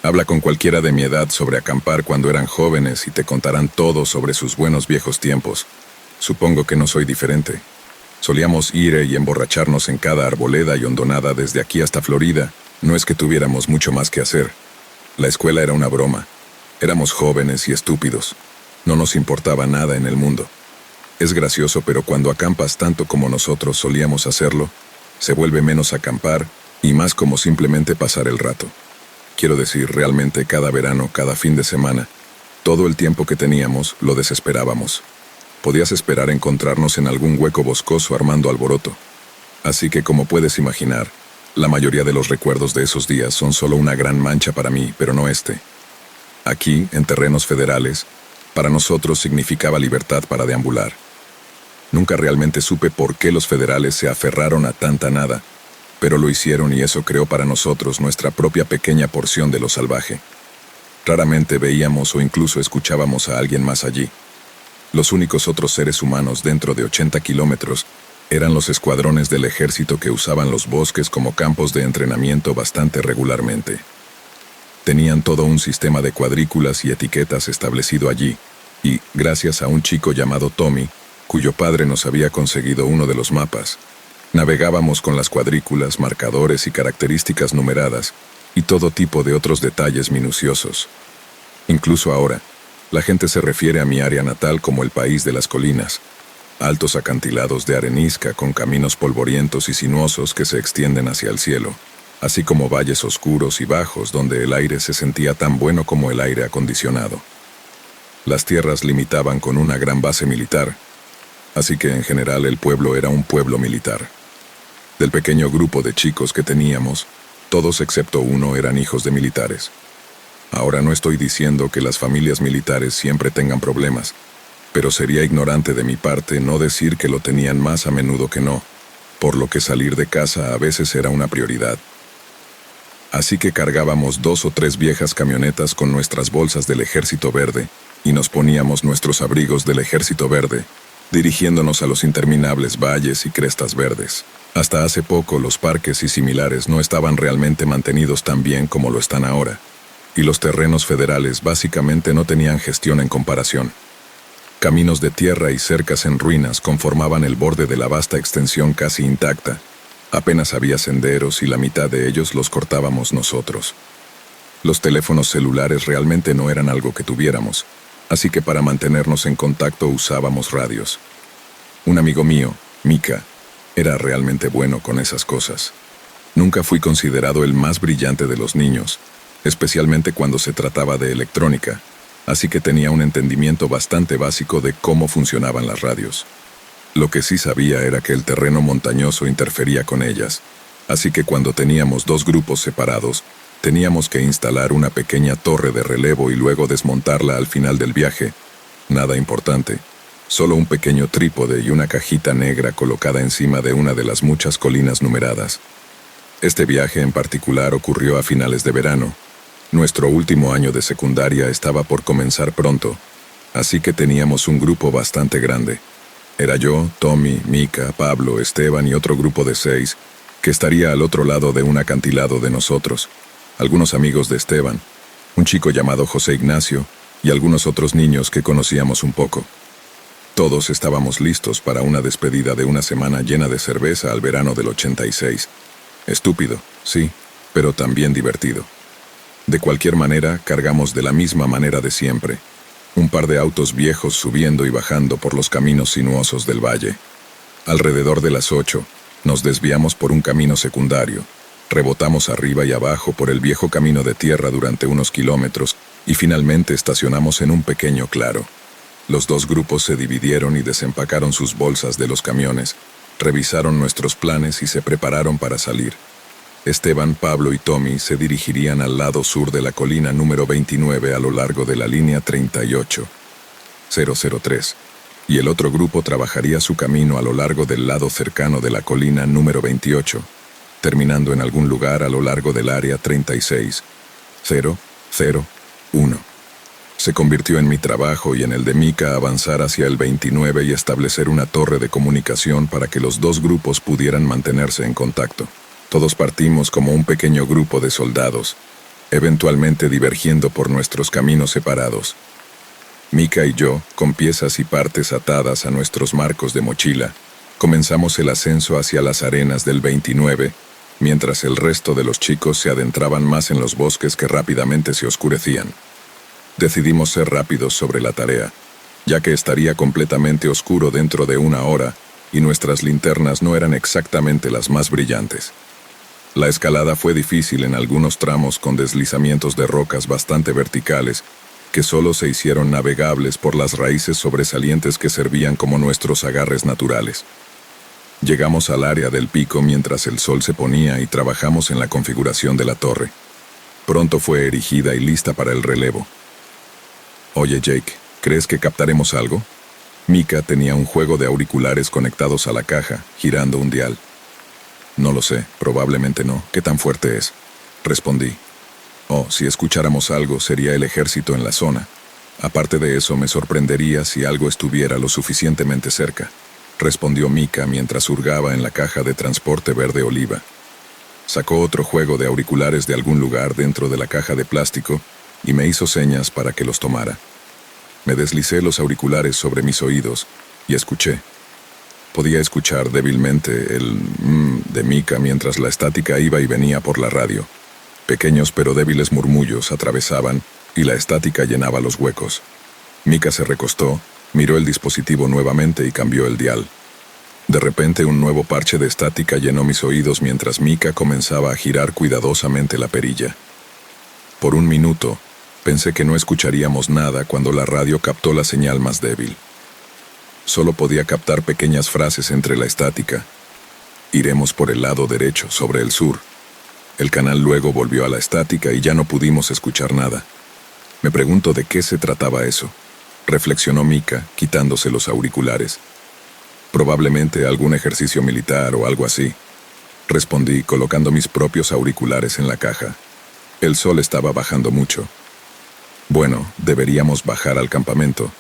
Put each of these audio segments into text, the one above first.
Habla con cualquiera de mi edad sobre acampar cuando eran jóvenes y te contarán todo sobre sus buenos viejos tiempos. Supongo que no soy diferente. Solíamos ir y emborracharnos en cada arboleda y hondonada desde aquí hasta Florida. No es que tuviéramos mucho más que hacer. La escuela era una broma. Éramos jóvenes y estúpidos. No nos importaba nada en el mundo. Es gracioso, pero cuando acampas tanto como nosotros solíamos hacerlo, se vuelve menos acampar y más como simplemente pasar el rato. Quiero decir, realmente cada verano, cada fin de semana, todo el tiempo que teníamos lo desesperábamos. Podías esperar encontrarnos en algún hueco boscoso armando alboroto. Así que, como puedes imaginar, la mayoría de los recuerdos de esos días son solo una gran mancha para mí, pero no este. Aquí, en terrenos federales, para nosotros significaba libertad para deambular. Nunca realmente supe por qué los federales se aferraron a tanta nada, pero lo hicieron y eso creó para nosotros nuestra propia pequeña porción de lo salvaje. Raramente veíamos o incluso escuchábamos a alguien más allí. Los únicos otros seres humanos dentro de 80 kilómetros eran los escuadrones del ejército que usaban los bosques como campos de entrenamiento bastante regularmente. Tenían todo un sistema de cuadrículas y etiquetas establecido allí, y, gracias a un chico llamado Tommy, cuyo padre nos había conseguido uno de los mapas, navegábamos con las cuadrículas, marcadores y características numeradas, y todo tipo de otros detalles minuciosos. Incluso ahora, la gente se refiere a mi área natal como el país de las colinas, altos acantilados de arenisca con caminos polvorientos y sinuosos que se extienden hacia el cielo, así como valles oscuros y bajos donde el aire se sentía tan bueno como el aire acondicionado. Las tierras limitaban con una gran base militar, así que en general el pueblo era un pueblo militar. Del pequeño grupo de chicos que teníamos, todos excepto uno eran hijos de militares. Ahora no estoy diciendo que las familias militares siempre tengan problemas, pero sería ignorante de mi parte no decir que lo tenían más a menudo que no, por lo que salir de casa a veces era una prioridad. Así que cargábamos 2 o 3 viejas camionetas con nuestras bolsas del Ejército Verde y nos poníamos nuestros abrigos del Ejército Verde, dirigiéndonos a los interminables valles y crestas verdes. Hasta hace poco los parques y similares no estaban realmente mantenidos tan bien como lo están ahora, y los terrenos federales básicamente no tenían gestión en comparación. Caminos de tierra y cercas en ruinas conformaban el borde de la vasta extensión casi intacta. Apenas había senderos y la mitad de ellos los cortábamos nosotros. Los teléfonos celulares realmente no eran algo que tuviéramos, así que para mantenernos en contacto usábamos radios. Un amigo mío, Mika, era realmente bueno con esas cosas. Nunca fui considerado el más brillante de los niños, especialmente cuando se trataba de electrónica, así que tenía un entendimiento bastante básico de cómo funcionaban las radios. Lo que sí sabía era que el terreno montañoso interfería con ellas, así que cuando teníamos 2 grupos separados, teníamos que instalar una pequeña torre de relevo y luego desmontarla al final del viaje. Nada importante, solo un pequeño trípode y una cajita negra colocada encima de una de las muchas colinas numeradas. Este viaje en particular ocurrió a finales de verano. Nuestro último año de secundaria estaba por comenzar pronto, así que teníamos un grupo bastante grande. Era yo, Tommy, Mika, Pablo, Esteban y otro grupo de 6, que estaría al otro lado de un acantilado de nosotros, algunos amigos de Esteban, un chico llamado José Ignacio y algunos otros niños que conocíamos un poco. Todos estábamos listos para una despedida de una semana llena de cerveza al verano del 86. Estúpido, sí, pero también divertido. De cualquier manera, cargamos de la misma manera de siempre. Un par de autos viejos subiendo y bajando por los caminos sinuosos del valle. Alrededor de las 8, nos desviamos por un camino secundario. Rebotamos arriba y abajo por el viejo camino de tierra durante unos kilómetros y finalmente estacionamos en un pequeño claro. Los 2 grupos se dividieron y desempacaron sus bolsas de los camiones, revisaron nuestros planes y se prepararon para salir. Esteban, Pablo y Tommy se dirigirían al lado sur de la colina número 29 a lo largo de la línea 38,003, y el otro grupo trabajaría su camino a lo largo del lado cercano de la colina número 28, terminando en algún lugar a lo largo del área 36,001. Se convirtió en mi trabajo y en el de Mika avanzar hacia el 29 y establecer una torre de comunicación para que los 2 grupos pudieran mantenerse en contacto. Todos partimos como un pequeño grupo de soldados. eventualmente divergiendo por nuestros caminos separados. Mika y yo, con piezas y partes atadas a nuestros marcos de mochila, comenzamos el ascenso hacia las arenas del 29, mientras el resto de los chicos se adentraban más en los bosques que rápidamente se oscurecían. Decidimos ser rápidos sobre la tarea, ya que estaría completamente oscuro dentro de una hora y nuestras linternas no eran exactamente las más brillantes. La escalada fue difícil en algunos tramos con deslizamientos de rocas bastante verticales que solo se hicieron navegables por las raíces sobresalientes que servían como nuestros agarres naturales. Llegamos al área del pico mientras el sol se ponía y trabajamos en la configuración de la torre. Pronto fue erigida y lista para el relevo. Oye Jake, ¿crees que captaremos algo? Mika tenía un juego de auriculares conectados a la caja, girando un dial. No lo sé, probablemente no. ¿Qué tan fuerte es? Respondí. Oh, si escucháramos algo, sería el ejército en la zona. Aparte de eso, me sorprendería si algo estuviera lo suficientemente cerca, respondió Mika mientras hurgaba en la caja de transporte verde oliva. Sacó otro juego de auriculares de algún lugar dentro de la caja de plástico y me hizo señas para que los tomara. Me deslicé los auriculares sobre mis oídos y escuché. Podía escuchar débilmente el de Mika mientras la estática iba y venía por la radio. Pequeños pero débiles murmullos atravesaban y la estática llenaba los huecos. Mika se recostó, miró el dispositivo nuevamente y cambió el dial. De repente un nuevo parche de estática llenó mis oídos mientras Mika comenzaba a girar cuidadosamente la perilla. Por un minuto, pensé que no escucharíamos nada cuando la radio captó la señal más débil. Solo podía captar pequeñas frases entre la estática. Iremos por el lado derecho, sobre el sur. El canal luego volvió a la estática y ya no pudimos escuchar nada. Me pregunto de qué se trataba eso, reflexionó Mika, quitándose los auriculares. Probablemente algún ejercicio militar o algo así, respondí colocando mis propios auriculares en la caja. El sol estaba bajando mucho. Bueno, deberíamos bajar al campamento.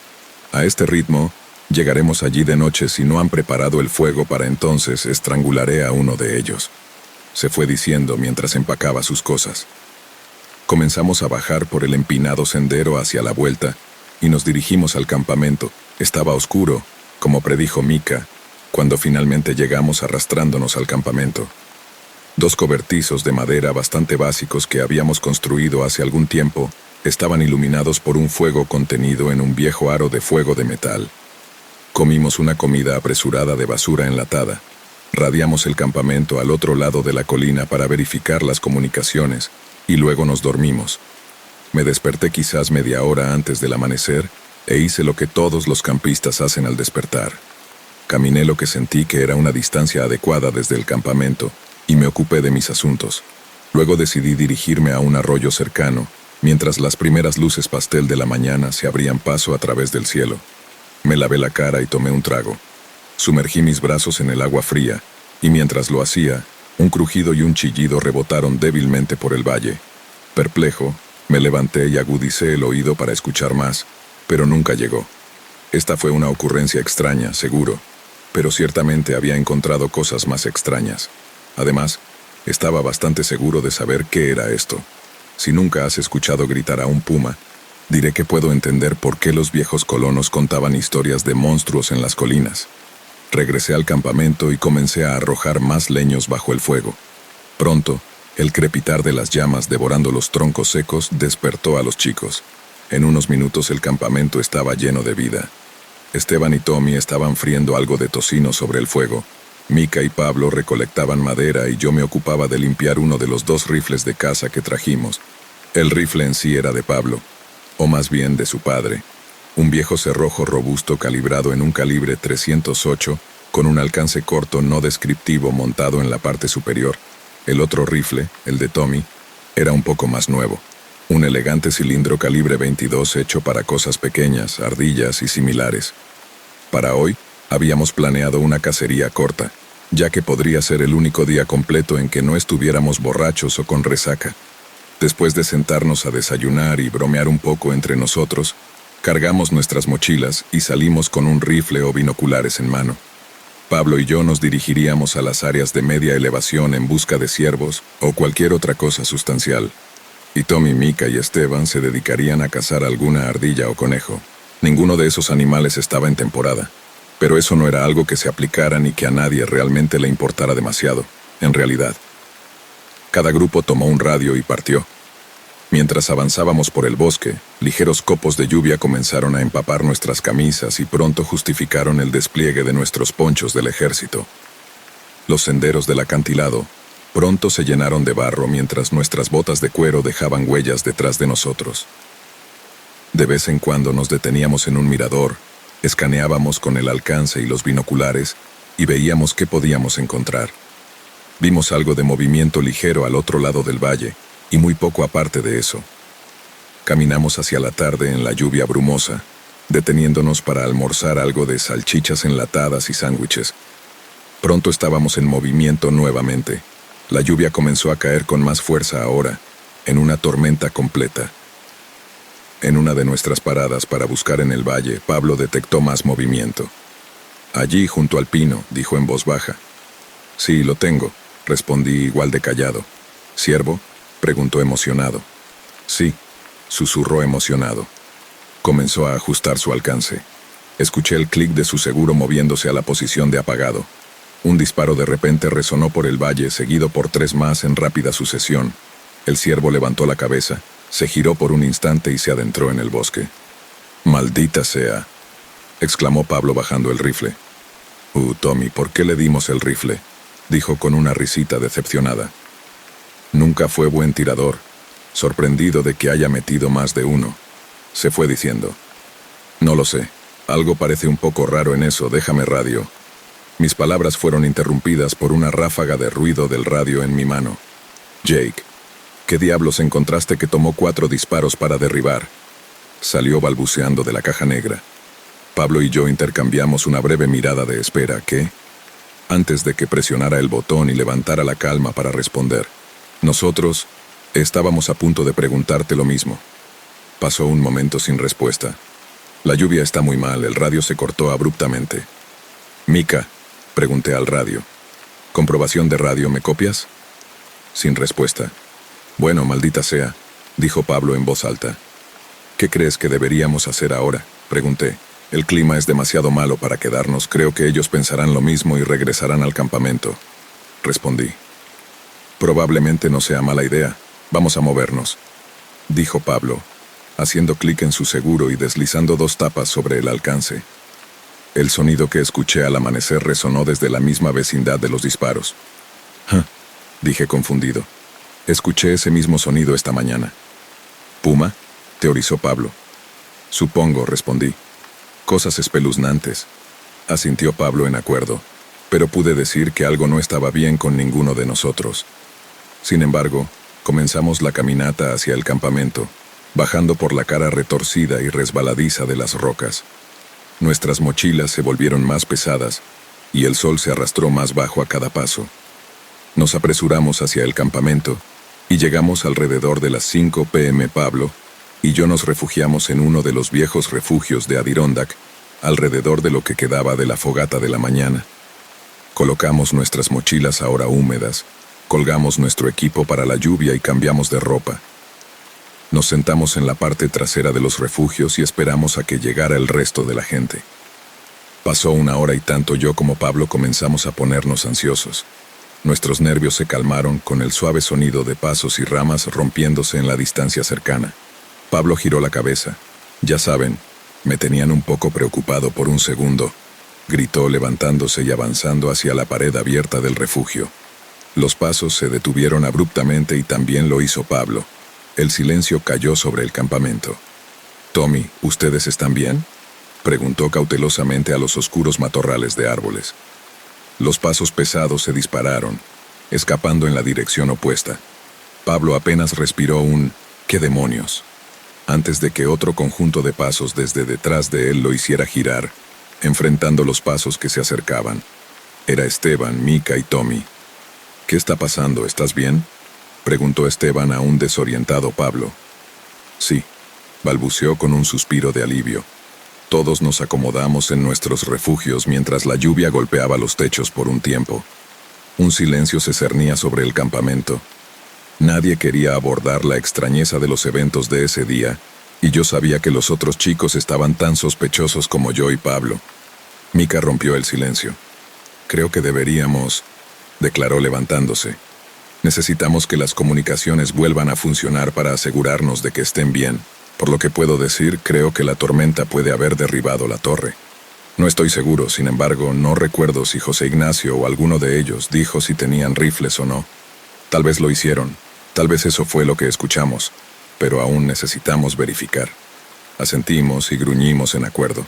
A este ritmo, llegaremos allí de noche si no han preparado el fuego para entonces estrangularé a uno de ellos. Se fue diciendo mientras empacaba sus cosas. Comenzamos a bajar por el empinado sendero hacia la vuelta y nos dirigimos al campamento. Estaba oscuro, como predijo Mika, cuando finalmente llegamos arrastrándonos al campamento. 2 cobertizos de madera bastante básicos que habíamos construido hace algún tiempo estaban iluminados por un fuego contenido en un viejo aro de fuego de metal. Comimos una comida apresurada de basura enlatada. Radiamos el campamento al otro lado de la colina para verificar las comunicaciones y luego nos dormimos. Me desperté quizás media hora antes del amanecer e hice lo que todos los campistas hacen al despertar. Caminé lo que sentí que era una distancia adecuada desde el campamento y me ocupé de mis asuntos. Luego decidí dirigirme a un arroyo cercano, mientras las primeras luces pastel de la mañana se abrían paso a través del cielo. Me lavé la cara y tomé un trago. Sumergí mis brazos en el agua fría, y mientras lo hacía, un crujido y un chillido rebotaron débilmente por el valle. Perplejo, me levanté y agudicé el oído para escuchar más, pero nunca llegó. Esta fue una ocurrencia extraña, seguro, pero ciertamente había encontrado cosas más extrañas. Además, estaba bastante seguro de saber qué era esto. Si nunca has escuchado gritar a un puma, diré que puedo entender por qué los viejos colonos contaban historias de monstruos en las colinas. Regresé al campamento y comencé a arrojar más leños bajo el fuego. Pronto, el crepitar de las llamas devorando los troncos secos despertó a los chicos. En unos minutos el campamento estaba lleno de vida. Esteban y Tommy estaban friendo algo de tocino sobre el fuego. Mika y Pablo recolectaban madera y yo me ocupaba de limpiar uno de los 2 rifles de caza que trajimos. El rifle en sí era de Pablo, o más bien de su padre. Un viejo cerrojo robusto calibrado en un calibre 308, con un alcance corto no descriptivo montado en la parte superior. El otro rifle, el de Tommy, era un poco más nuevo. Un elegante cilindro calibre 22 hecho para cosas pequeñas, ardillas y similares. Para hoy, habíamos planeado una cacería corta, ya que podría ser el único día completo en que no estuviéramos borrachos o con resaca. Después de sentarnos a desayunar y bromear un poco entre nosotros, cargamos nuestras mochilas y salimos con un rifle o binoculares en mano. Pablo y yo nos dirigiríamos a las áreas de media elevación en busca de ciervos o cualquier otra cosa sustancial. Y Tommy, Mika y Esteban se dedicarían a cazar alguna ardilla o conejo. Ninguno de esos animales estaba en temporada, pero eso no era algo que se aplicara ni que a nadie realmente le importara demasiado, en realidad. Cada grupo tomó un radio y partió. Mientras avanzábamos por el bosque, ligeros copos de lluvia comenzaron a empapar nuestras camisas y pronto justificaron el despliegue de nuestros ponchos del ejército. Los senderos del acantilado pronto se llenaron de barro mientras nuestras botas de cuero dejaban huellas detrás de nosotros. De vez en cuando nos deteníamos en un mirador, escaneábamos con el alcance y los binoculares y veíamos qué podíamos encontrar. Vimos algo de movimiento ligero al otro lado del valle, y muy poco aparte de eso. Caminamos hacia la tarde en la lluvia brumosa, deteniéndonos para almorzar algo de salchichas enlatadas y sándwiches. Pronto estábamos en movimiento nuevamente. La lluvia comenzó a caer con más fuerza ahora, en una tormenta completa. En una de nuestras paradas para buscar en el valle, Pablo detectó más movimiento. «Allí, junto al pino», dijo en voz baja. «Sí, lo tengo», respondí igual de callado. «¿Ciervo?», preguntó emocionado. «Sí», susurró emocionado. Comenzó a ajustar su alcance. Escuché el clic de su seguro moviéndose a la posición de apagado. Un disparo de repente resonó por el valle, seguido por 3 más en rápida sucesión. El ciervo levantó la cabeza, se giró por un instante y se adentró en el bosque. «Maldita sea», exclamó Pablo bajando el rifle. Tommy, ¿por qué le dimos el rifle?», dijo con una risita decepcionada. «Nunca fue buen tirador, sorprendido de que haya metido más de uno», se fue diciendo. «No lo sé, algo parece un poco raro en eso, déjame radio». Mis palabras fueron interrumpidas por una ráfaga de ruido del radio en mi mano. «Jake, ¿qué diablos encontraste que tomó 4 disparos para derribar?», salió balbuceando de la caja negra. Pablo y yo intercambiamos una breve mirada de espera que, antes de que presionara el botón y levantara la calma para responder, nosotros estábamos a punto de preguntarte lo mismo. Pasó un momento sin respuesta. La lluvia está muy mal, el radio se cortó abruptamente. «Mika», pregunté al radio. «¿Comprobación de radio, me copias?». Sin respuesta. «Bueno, maldita sea», dijo Pablo en voz alta. «¿Qué crees que deberíamos hacer ahora?», pregunté. «El clima es demasiado malo para quedarnos, creo que ellos pensarán lo mismo y regresarán al campamento», respondí. «Probablemente no sea mala idea, vamos a movernos», dijo Pablo, haciendo clic en su seguro y deslizando 2 tapas sobre el alcance. El sonido que escuché al amanecer resonó desde la misma vecindad de los disparos. Dije confundido. Escuché ese mismo sonido esta mañana. «¿Puma?», teorizó Pablo. «Supongo», respondí. «Cosas espeluznantes», asintió Pablo en acuerdo, pero pude decir que algo no estaba bien con ninguno de nosotros. Sin embargo, comenzamos la caminata hacia el campamento, bajando por la cara retorcida y resbaladiza de las rocas. Nuestras mochilas se volvieron más pesadas y el sol se arrastró más bajo a cada paso. Nos apresuramos hacia el campamento y llegamos alrededor de las 5 p.m. Pablo y yo nos refugiamos en uno de los viejos refugios de Adirondack, alrededor de lo que quedaba de la fogata de la mañana. Colocamos nuestras mochilas ahora húmedas, colgamos nuestro equipo para la lluvia y cambiamos de ropa. Nos sentamos en la parte trasera de los refugios y esperamos a que llegara el resto de la gente. Pasó 1 hora y tanto yo como Pablo comenzamos a ponernos ansiosos. Nuestros nervios se calmaron con el suave sonido de pasos y ramas rompiéndose en la distancia cercana. Pablo giró la cabeza. «Ya saben, me tenían un poco preocupado por un segundo», gritó levantándose y avanzando hacia la pared abierta del refugio. Los pasos se detuvieron abruptamente y también lo hizo Pablo. El silencio cayó sobre el campamento. «Tommy, ¿ustedes están bien?», preguntó cautelosamente a los oscuros matorrales de árboles. Los pasos pesados se dispararon, escapando en la dirección opuesta. Pablo apenas respiró un «¿qué demonios?», antes de que otro conjunto de pasos desde detrás de él lo hiciera girar, enfrentando los pasos que se acercaban. Era Esteban, Mika y Tommy. «¿Qué está pasando? ¿Estás bien?», preguntó Esteban a un desorientado Pablo. «Sí», balbuceó con un suspiro de alivio. Todos nos acomodamos en nuestros refugios mientras la lluvia golpeaba los techos por un tiempo. Un silencio se cernía sobre el campamento. Nadie quería abordar la extrañeza de los eventos de ese día, y yo sabía que los otros chicos estaban tan sospechosos como yo y Pablo. Mika rompió el silencio. Creo que deberíamos, declaró levantándose. Necesitamos que las comunicaciones vuelvan a funcionar para asegurarnos de que estén bien. Por lo que puedo decir, creo que la tormenta puede haber derribado la torre. No estoy seguro, sin embargo, no recuerdo si José Ignacio o alguno de ellos dijo si tenían rifles o no. Tal vez lo hicieron, tal vez eso fue lo que escuchamos, pero aún necesitamos verificar. Asentimos y gruñimos en acuerdo.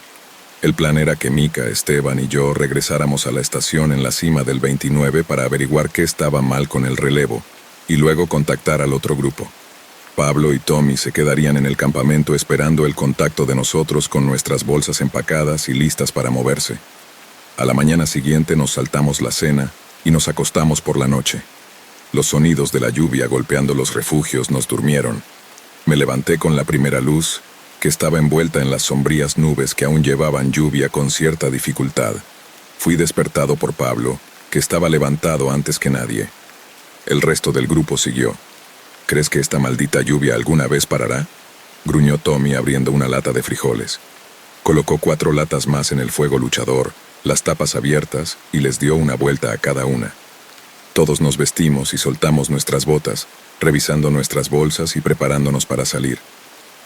El plan era que Mika, Esteban y yo regresáramos a la estación en la cima del 29 para averiguar qué estaba mal con el relevo, y luego contactar al otro grupo. Pablo y Tommy se quedarían en el campamento esperando el contacto de nosotros con nuestras bolsas empacadas y listas para moverse. A la mañana siguiente nos saltamos la cena y nos acostamos por la noche. Los sonidos de la lluvia golpeando los refugios nos durmieron. Me levanté con la primera luz, que estaba envuelta en las sombrías nubes que aún llevaban lluvia con cierta dificultad. Fui despertado por Pablo, que estaba levantado antes que nadie. El resto del grupo siguió. ¿Crees que esta maldita lluvia alguna vez parará?, gruñó Tommy abriendo una lata de frijoles. Colocó 4 latas más en el fuego luchador, las tapas abiertas, y les dio una vuelta a cada una. Todos nos vestimos y soltamos nuestras botas, revisando nuestras bolsas y preparándonos para salir.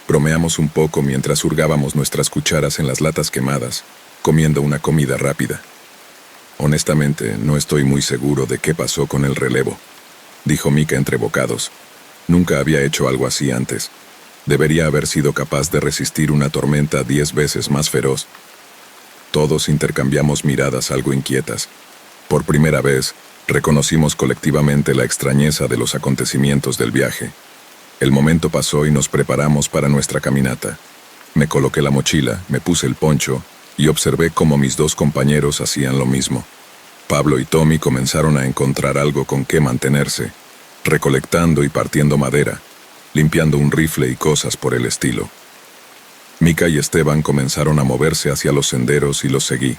Bromeamos un poco mientras hurgábamos nuestras cucharas en las latas quemadas, comiendo una comida rápida. Honestamente, no estoy muy seguro de qué pasó con el relevo, dijo Mika entre bocados. Nunca había hecho algo así antes. Debería haber sido capaz de resistir una tormenta 10 veces más feroz. Todos intercambiamos miradas algo inquietas. Por primera vez, reconocimos colectivamente la extrañeza de los acontecimientos del viaje. El momento pasó y nos preparamos para nuestra caminata. Me coloqué la mochila, me puse el poncho y observé cómo mis 2 compañeros hacían lo mismo. Pablo y Tommy comenzaron a encontrar algo con qué mantenerse, recolectando y partiendo madera, limpiando un rifle y cosas por el estilo. Mika y Esteban comenzaron a moverse hacia los senderos y los seguí.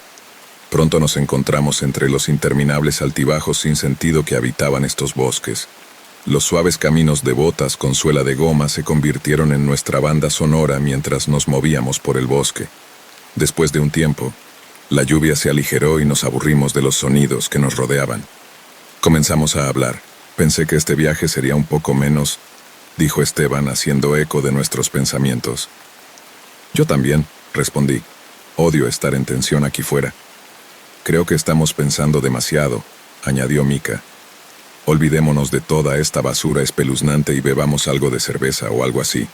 Pronto nos encontramos entre los interminables altibajos sin sentido que habitaban estos bosques. Los suaves caminos de botas con suela de goma se convirtieron en nuestra banda sonora mientras nos movíamos por el bosque. Después de un tiempo, la lluvia se aligeró y nos aburrimos de los sonidos que nos rodeaban. Comenzamos a hablar. Pensé que este viaje sería un poco menos, dijo Esteban haciendo eco de nuestros pensamientos. Yo también, respondí. Odio estar en tensión aquí fuera. Creo que estamos pensando demasiado, añadió Mika. Olvidémonos de toda esta basura espeluznante y bebamos algo de cerveza o algo así.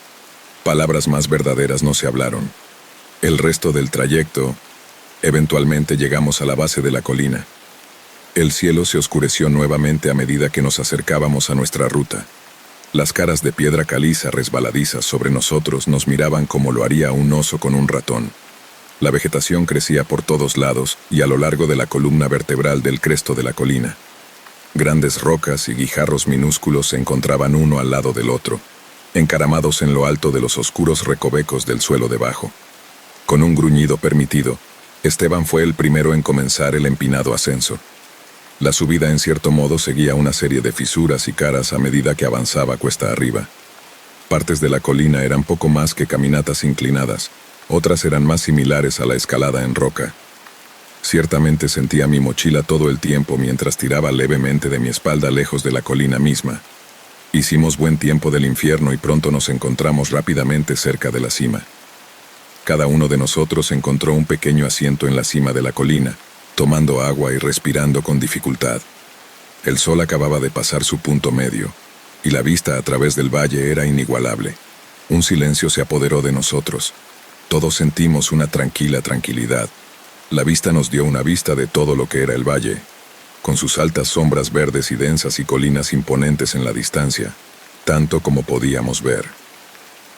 Palabras más verdaderas no se hablaron. El resto del trayecto, eventualmente llegamos a la base de la colina. El cielo se oscureció nuevamente a medida que nos acercábamos a nuestra ruta. Las caras de piedra caliza resbaladizas sobre nosotros nos miraban como lo haría un oso con un ratón. La vegetación crecía por todos lados y a lo largo de la columna vertebral del cresto de la colina. Grandes rocas y guijarros minúsculos se encontraban uno al lado del otro, encaramados en lo alto de los oscuros recovecos del suelo debajo. Con un gruñido permitido, Esteban fue el primero en comenzar el empinado ascenso. La subida en cierto modo seguía una serie de fisuras y caras a medida que avanzaba cuesta arriba. Partes de la colina eran poco más que caminatas inclinadas, otras eran más similares a la escalada en roca. Ciertamente sentía mi mochila todo el tiempo mientras tiraba levemente de mi espalda lejos de la colina misma. Hicimos buen tiempo del infierno y pronto nos encontramos rápidamente cerca de la cima. Cada uno de nosotros encontró un pequeño asiento en la cima de la colina, tomando agua y respirando con dificultad. El sol acababa de pasar su punto medio, y la vista a través del valle era inigualable. Un silencio se apoderó de nosotros. Todos sentimos una tranquila tranquilidad. La vista nos dio una vista de todo lo que era el valle, con sus altas sombras verdes y densas y colinas imponentes en la distancia, tanto como podíamos ver.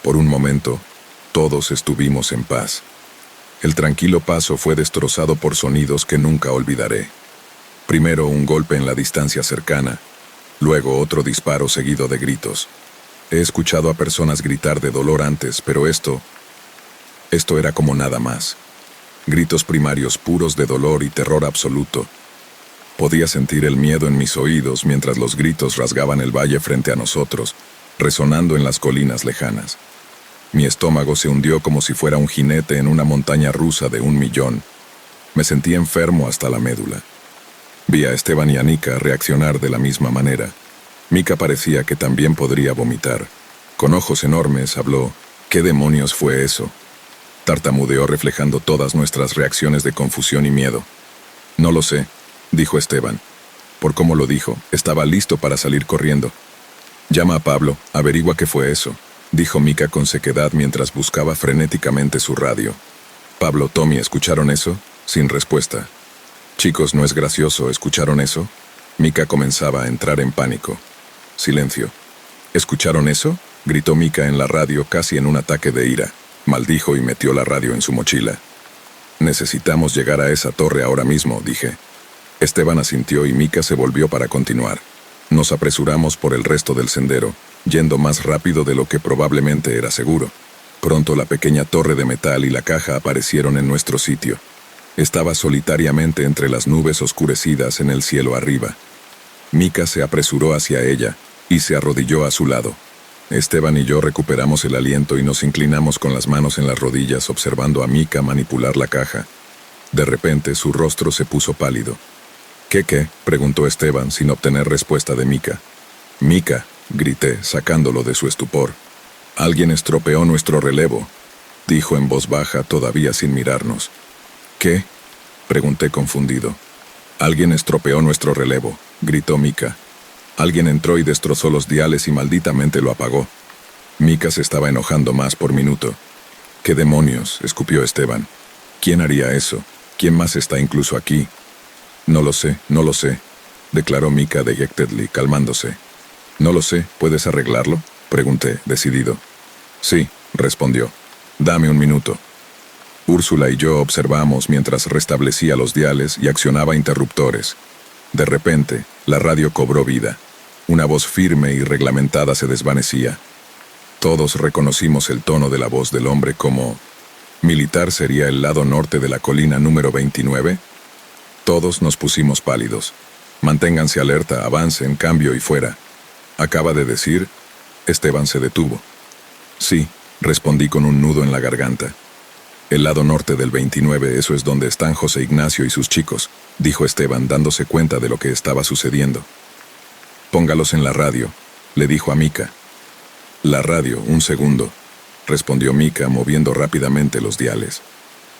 Por un momento, todos estuvimos en paz. El tranquilo paso fue destrozado por sonidos que nunca olvidaré. Primero un golpe en la distancia cercana, luego otro disparo seguido de gritos. He escuchado a personas gritar de dolor antes, pero esto era como nada más. Gritos primarios puros de dolor y terror absoluto. Podía sentir el miedo en mis oídos mientras los gritos rasgaban el valle frente a nosotros, resonando en las colinas lejanas. Mi estómago se hundió como si fuera un jinete en una montaña rusa de 1.000.000. Me sentí enfermo hasta la médula. Vi a Esteban y a Nika reaccionar de la misma manera. Mika parecía que también podría vomitar. Con ojos enormes habló: ¿Qué demonios fue eso? Tartamudeó reflejando todas nuestras reacciones de confusión y miedo. No lo sé, dijo Esteban. Por cómo lo dijo, estaba listo para salir corriendo. Llama a Pablo, averigua qué fue eso, dijo Mika con sequedad mientras buscaba frenéticamente su radio. Pablo, Tommy, ¿escucharon eso? Sin respuesta. Chicos, ¿no es gracioso? ¿Escucharon eso? Mika comenzaba a entrar en pánico. Silencio. ¿Escucharon eso? Gritó Mika en la radio casi en un ataque de ira. Maldijo y metió la radio en su mochila. Necesitamos llegar a esa torre ahora mismo, dije. Esteban asintió y Mika se volvió para continuar. Nos apresuramos por el resto del sendero, yendo más rápido de lo que probablemente era seguro. Pronto la pequeña torre de metal y la caja aparecieron en nuestro sitio. Estaba solitariamente entre las nubes oscurecidas en el cielo arriba. Mika se apresuró hacia ella y se arrodilló a su lado. Esteban y yo recuperamos el aliento y nos inclinamos con las manos en las rodillas observando a Mika manipular la caja. De repente su rostro se puso pálido. ¿Qué? Preguntó Esteban sin obtener respuesta de Mika. Mika, grité, sacándolo de su estupor. Alguien estropeó nuestro relevo, dijo en voz baja, todavía sin mirarnos. ¿Qué? Pregunté confundido. Alguien estropeó nuestro relevo, gritó Mika. Alguien entró y destrozó los diales y malditamente lo apagó. Mika se estaba enojando más por minuto. ¿Qué demonios?, escupió Esteban. ¿Quién haría eso? ¿Quién más está incluso aquí? No lo sé, declaró Mika dejectedly, calmándose. No lo sé, ¿puedes arreglarlo? Pregunté, decidido. Sí, respondió. Dame un minuto. Úrsula y yo observamos mientras restablecía los diales y accionaba interruptores. De repente, la radio cobró vida. Una voz firme y reglamentada se desvanecía. Todos reconocimos el tono de la voz del hombre como... ¿Militar sería el lado norte de la colina número 29? Todos nos pusimos pálidos. Manténganse alerta, avancen, cambio y fuera. Acaba de decir... Esteban se detuvo. Sí, respondí con un nudo en la garganta. El lado norte del 29, eso es donde están José Ignacio y sus chicos, dijo Esteban dándose cuenta de lo que estaba sucediendo. Póngalos en la radio, le dijo a Mika. La radio, un segundo, respondió Mika moviendo rápidamente los diales.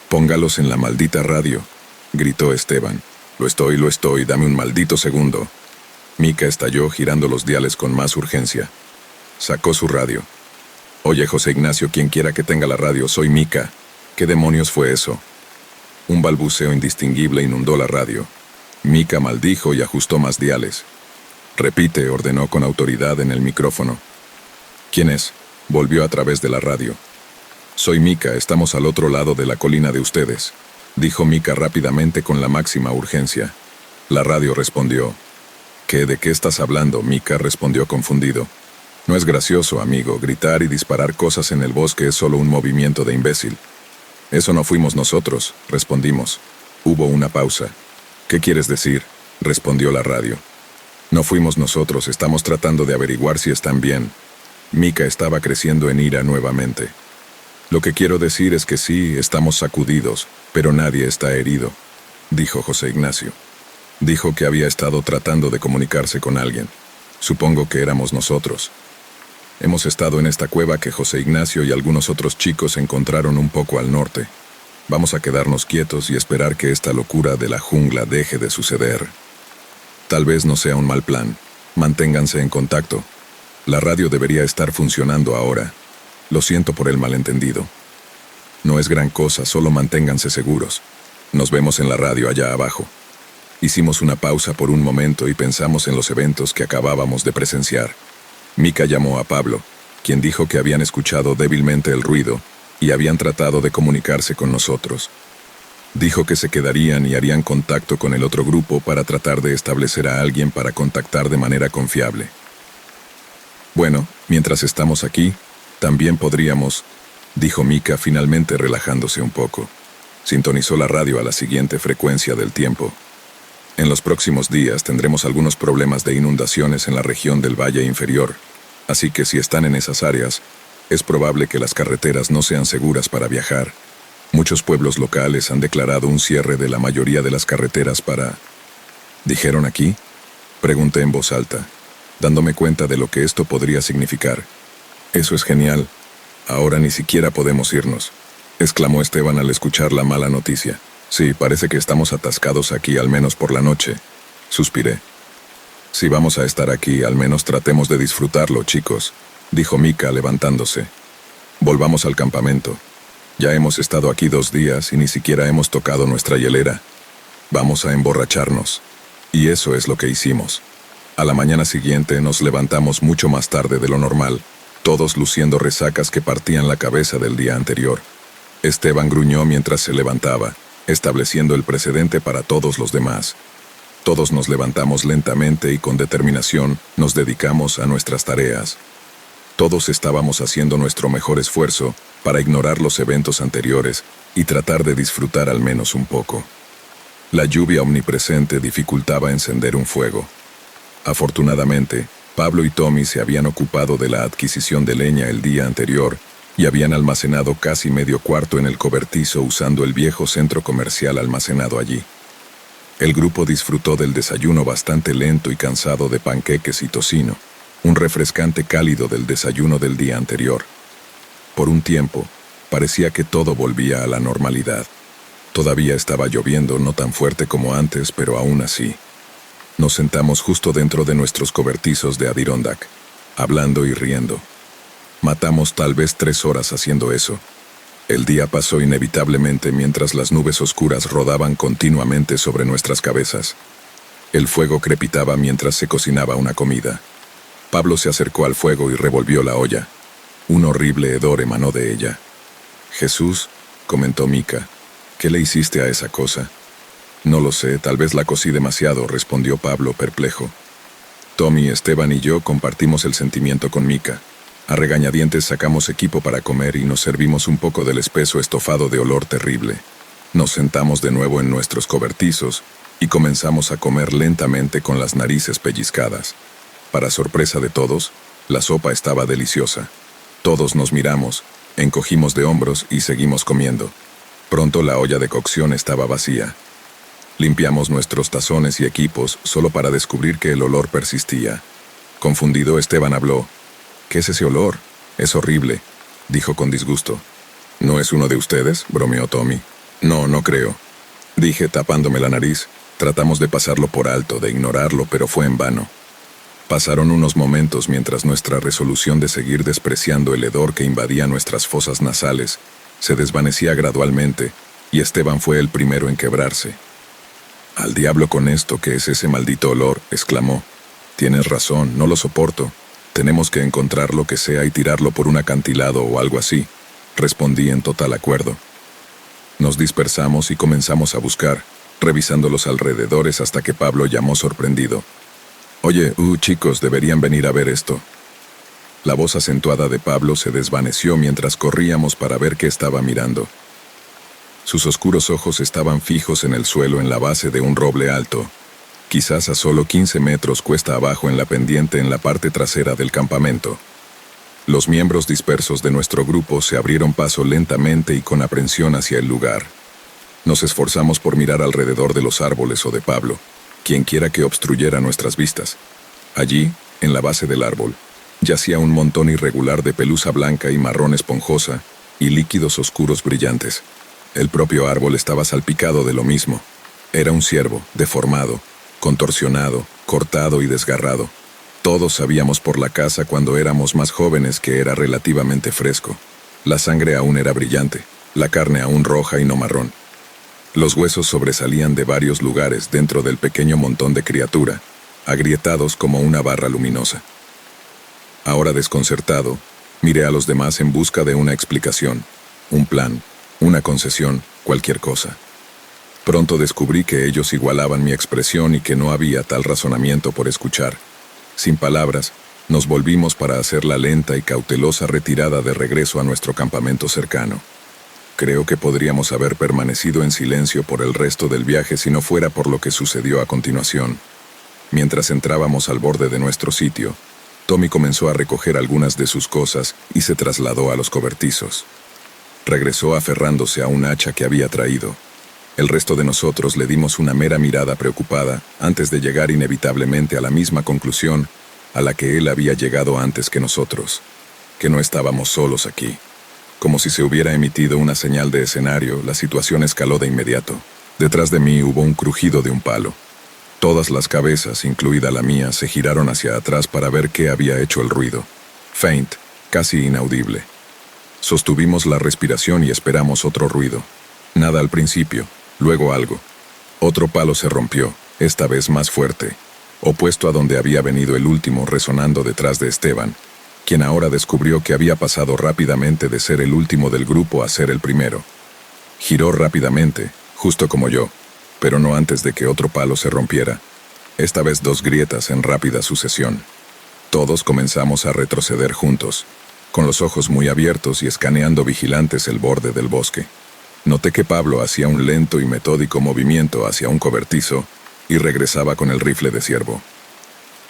Póngalos en la maldita radio, gritó Esteban. Lo estoy, dame un maldito segundo. Mika estalló girando los diales con más urgencia. Sacó su radio. Oye, José Ignacio, quien quiera que tenga la radio, soy Mika. ¿Qué demonios fue eso? Un balbuceo indistinguible inundó la radio. Mika maldijo y ajustó más diales. Repite, ordenó con autoridad en el micrófono. ¿Quién es? Volvió a través de la radio. Soy Mika, estamos al otro lado de la colina de ustedes, dijo Mika rápidamente con la máxima urgencia. La radio respondió. ¿De qué estás hablando? Mika respondió confundido. No es gracioso, amigo, gritar y disparar cosas en el bosque es solo un movimiento de imbécil. Eso no fuimos nosotros, respondimos. Hubo una pausa. ¿Qué quieres decir?, respondió la radio. No fuimos nosotros, estamos tratando de averiguar si están bien. Mika estaba creciendo en ira nuevamente. Lo que quiero decir es que sí, estamos sacudidos, pero nadie está herido, dijo José Ignacio. Dijo que había estado tratando de comunicarse con alguien. Supongo que éramos nosotros. Hemos estado en esta cueva que José Ignacio y algunos otros chicos encontraron un poco al norte. Vamos a quedarnos quietos y esperar que esta locura de la jungla deje de suceder. Tal vez no sea un mal plan. Manténganse en contacto. La radio debería estar funcionando ahora. Lo siento por el malentendido. No es gran cosa, solo manténganse seguros. Nos vemos en la radio allá abajo. Hicimos una pausa por un momento y pensamos en los eventos que acabábamos de presenciar. Mika llamó a Pablo, quien dijo que habían escuchado débilmente el ruido y habían tratado de comunicarse con nosotros. Dijo que se quedarían y harían contacto con el otro grupo para tratar de establecer a alguien para contactar de manera confiable. Bueno, mientras estamos aquí, también podríamos, dijo Mika finalmente relajándose un poco. Sintonizó la radio a la siguiente frecuencia del tiempo. En los próximos días tendremos algunos problemas de inundaciones en la región del Valle Inferior, así que si están en esas áreas, es probable que las carreteras no sean seguras para viajar. Muchos pueblos locales han declarado un cierre de la mayoría de las carreteras para... ¿Dijeron aquí? Pregunté en voz alta, dándome cuenta de lo que esto podría significar. Eso es genial. Ahora ni siquiera podemos irnos, exclamó Esteban al escuchar la mala noticia. Sí, parece que estamos atascados aquí al menos por la noche, suspiré. Si vamos a estar aquí, al menos tratemos de disfrutarlo, chicos, dijo Mika levantándose. Volvamos al campamento. Ya hemos estado aquí 2 días y ni siquiera hemos tocado nuestra hielera. Vamos a emborracharnos. Y eso es lo que hicimos. A la mañana siguiente nos levantamos mucho más tarde de lo normal, todos luciendo resacas que partían la cabeza del día anterior. Esteban gruñó mientras se levantaba, estableciendo el precedente para todos los demás. Todos nos levantamos lentamente y con determinación nos dedicamos a nuestras tareas. Todos estábamos haciendo nuestro mejor esfuerzo para ignorar los eventos anteriores y tratar de disfrutar al menos un poco. La lluvia omnipresente dificultaba encender un fuego. Afortunadamente, Pablo y Tommy se habían ocupado de la adquisición de leña el día anterior y habían almacenado casi medio cuarto en el cobertizo usando el viejo centro comercial almacenado allí. El grupo disfrutó del desayuno bastante lento y cansado de panqueques y tocino, un refrescante cálido del desayuno del día anterior. Por un tiempo, parecía que todo volvía a la normalidad. Todavía estaba lloviendo, no tan fuerte como antes, pero aún así. Nos sentamos justo dentro de nuestros cobertizos de Adirondack, hablando y riendo. Matamos tal vez 3 horas haciendo eso. El día pasó inevitablemente mientras las nubes oscuras rodaban continuamente sobre nuestras cabezas. El fuego crepitaba mientras se cocinaba una comida. Pablo se acercó al fuego y revolvió la olla. Un horrible hedor emanó de ella. «Jesús», comentó Mika, «¿qué le hiciste a esa cosa?» «No lo sé, tal vez la cocí demasiado», respondió Pablo perplejo. Tommy, Esteban y yo compartimos el sentimiento con Mika. A regañadientes sacamos equipo para comer y nos servimos un poco del espeso estofado de olor terrible. Nos sentamos de nuevo en nuestros cobertizos y comenzamos a comer lentamente con las narices pellizcadas. Para sorpresa de todos, la sopa estaba deliciosa. Todos nos miramos, encogimos de hombros y seguimos comiendo. Pronto la olla de cocción estaba vacía. Limpiamos nuestros tazones y equipos solo para descubrir que el olor persistía. Confundido, Esteban habló. «¿Qué es ese olor? Es horrible», dijo con disgusto. «¿No es uno de ustedes?», bromeó Tommy. «No, no creo», dije tapándome la nariz. Tratamos de pasarlo por alto, de ignorarlo, pero fue en vano. Pasaron unos momentos mientras nuestra resolución de seguir despreciando el hedor que invadía nuestras fosas nasales se desvanecía gradualmente, y Esteban fue el primero en quebrarse. «Al diablo con esto, ¿qué es ese maldito olor?», exclamó. «Tienes razón, no lo soporto. Tenemos que encontrar lo que sea y tirarlo por un acantilado o algo así», respondí en total acuerdo. Nos dispersamos y comenzamos a buscar, revisando los alrededores hasta que Pablo llamó sorprendido. «Oye, chicos, deberían venir a ver esto». La voz acentuada de Pablo se desvaneció mientras corríamos para ver qué estaba mirando. Sus oscuros ojos estaban fijos en el suelo en la base de un roble alto, quizás a solo 15 metros cuesta abajo en la pendiente en la parte trasera del campamento. Los miembros dispersos de nuestro grupo se abrieron paso lentamente y con aprensión hacia el lugar. Nos esforzamos por mirar alrededor de los árboles o de Pablo, quienquiera que obstruyera nuestras vistas. Allí, en la base del árbol, yacía un montón irregular de pelusa blanca y marrón esponjosa y líquidos oscuros brillantes. El propio árbol estaba salpicado de lo mismo. Era un ciervo, deformado, contorsionado, cortado y desgarrado. Todos sabíamos por la casa cuando éramos más jóvenes que era relativamente fresco. La sangre aún era brillante, la carne aún roja y no marrón. Los huesos sobresalían de varios lugares dentro del pequeño montón de criatura, agrietados como una barra luminosa. Ahora desconcertado, miré a los demás en busca de una explicación, un plan, una concesión, cualquier cosa. Pronto descubrí que ellos igualaban mi expresión y que no había tal razonamiento por escuchar. Sin palabras, nos volvimos para hacer la lenta y cautelosa retirada de regreso a nuestro campamento cercano. Creo que podríamos haber permanecido en silencio por el resto del viaje si no fuera por lo que sucedió a continuación. Mientras entrábamos al borde de nuestro sitio, Tommy comenzó a recoger algunas de sus cosas y se trasladó a los cobertizos. Regresó aferrándose a un hacha que había traído. El resto de nosotros le dimos una mera mirada preocupada antes de llegar inevitablemente a la misma conclusión a la que él había llegado antes que nosotros, que no estábamos solos aquí. Como si se hubiera emitido una señal de escenario, la situación escaló de inmediato. Detrás de mí hubo un crujido de un palo. Todas las cabezas, incluida la mía, se giraron hacia atrás para ver qué había hecho el ruido. Faint, casi inaudible. Sostuvimos la respiración y esperamos otro ruido. Nada al principio, luego algo. Otro palo se rompió, esta vez más fuerte, opuesto a donde había venido el último, resonando detrás de Esteban, quien ahora descubrió que había pasado rápidamente de ser el último del grupo a ser el primero. Giró rápidamente, justo como yo, pero no antes de que otro palo se rompiera, esta vez 2 grietas en rápida sucesión. Todos comenzamos a retroceder juntos, con los ojos muy abiertos y escaneando vigilantes el borde del bosque. Noté que Pablo hacía un lento y metódico movimiento hacia un cobertizo y regresaba con el rifle de ciervo.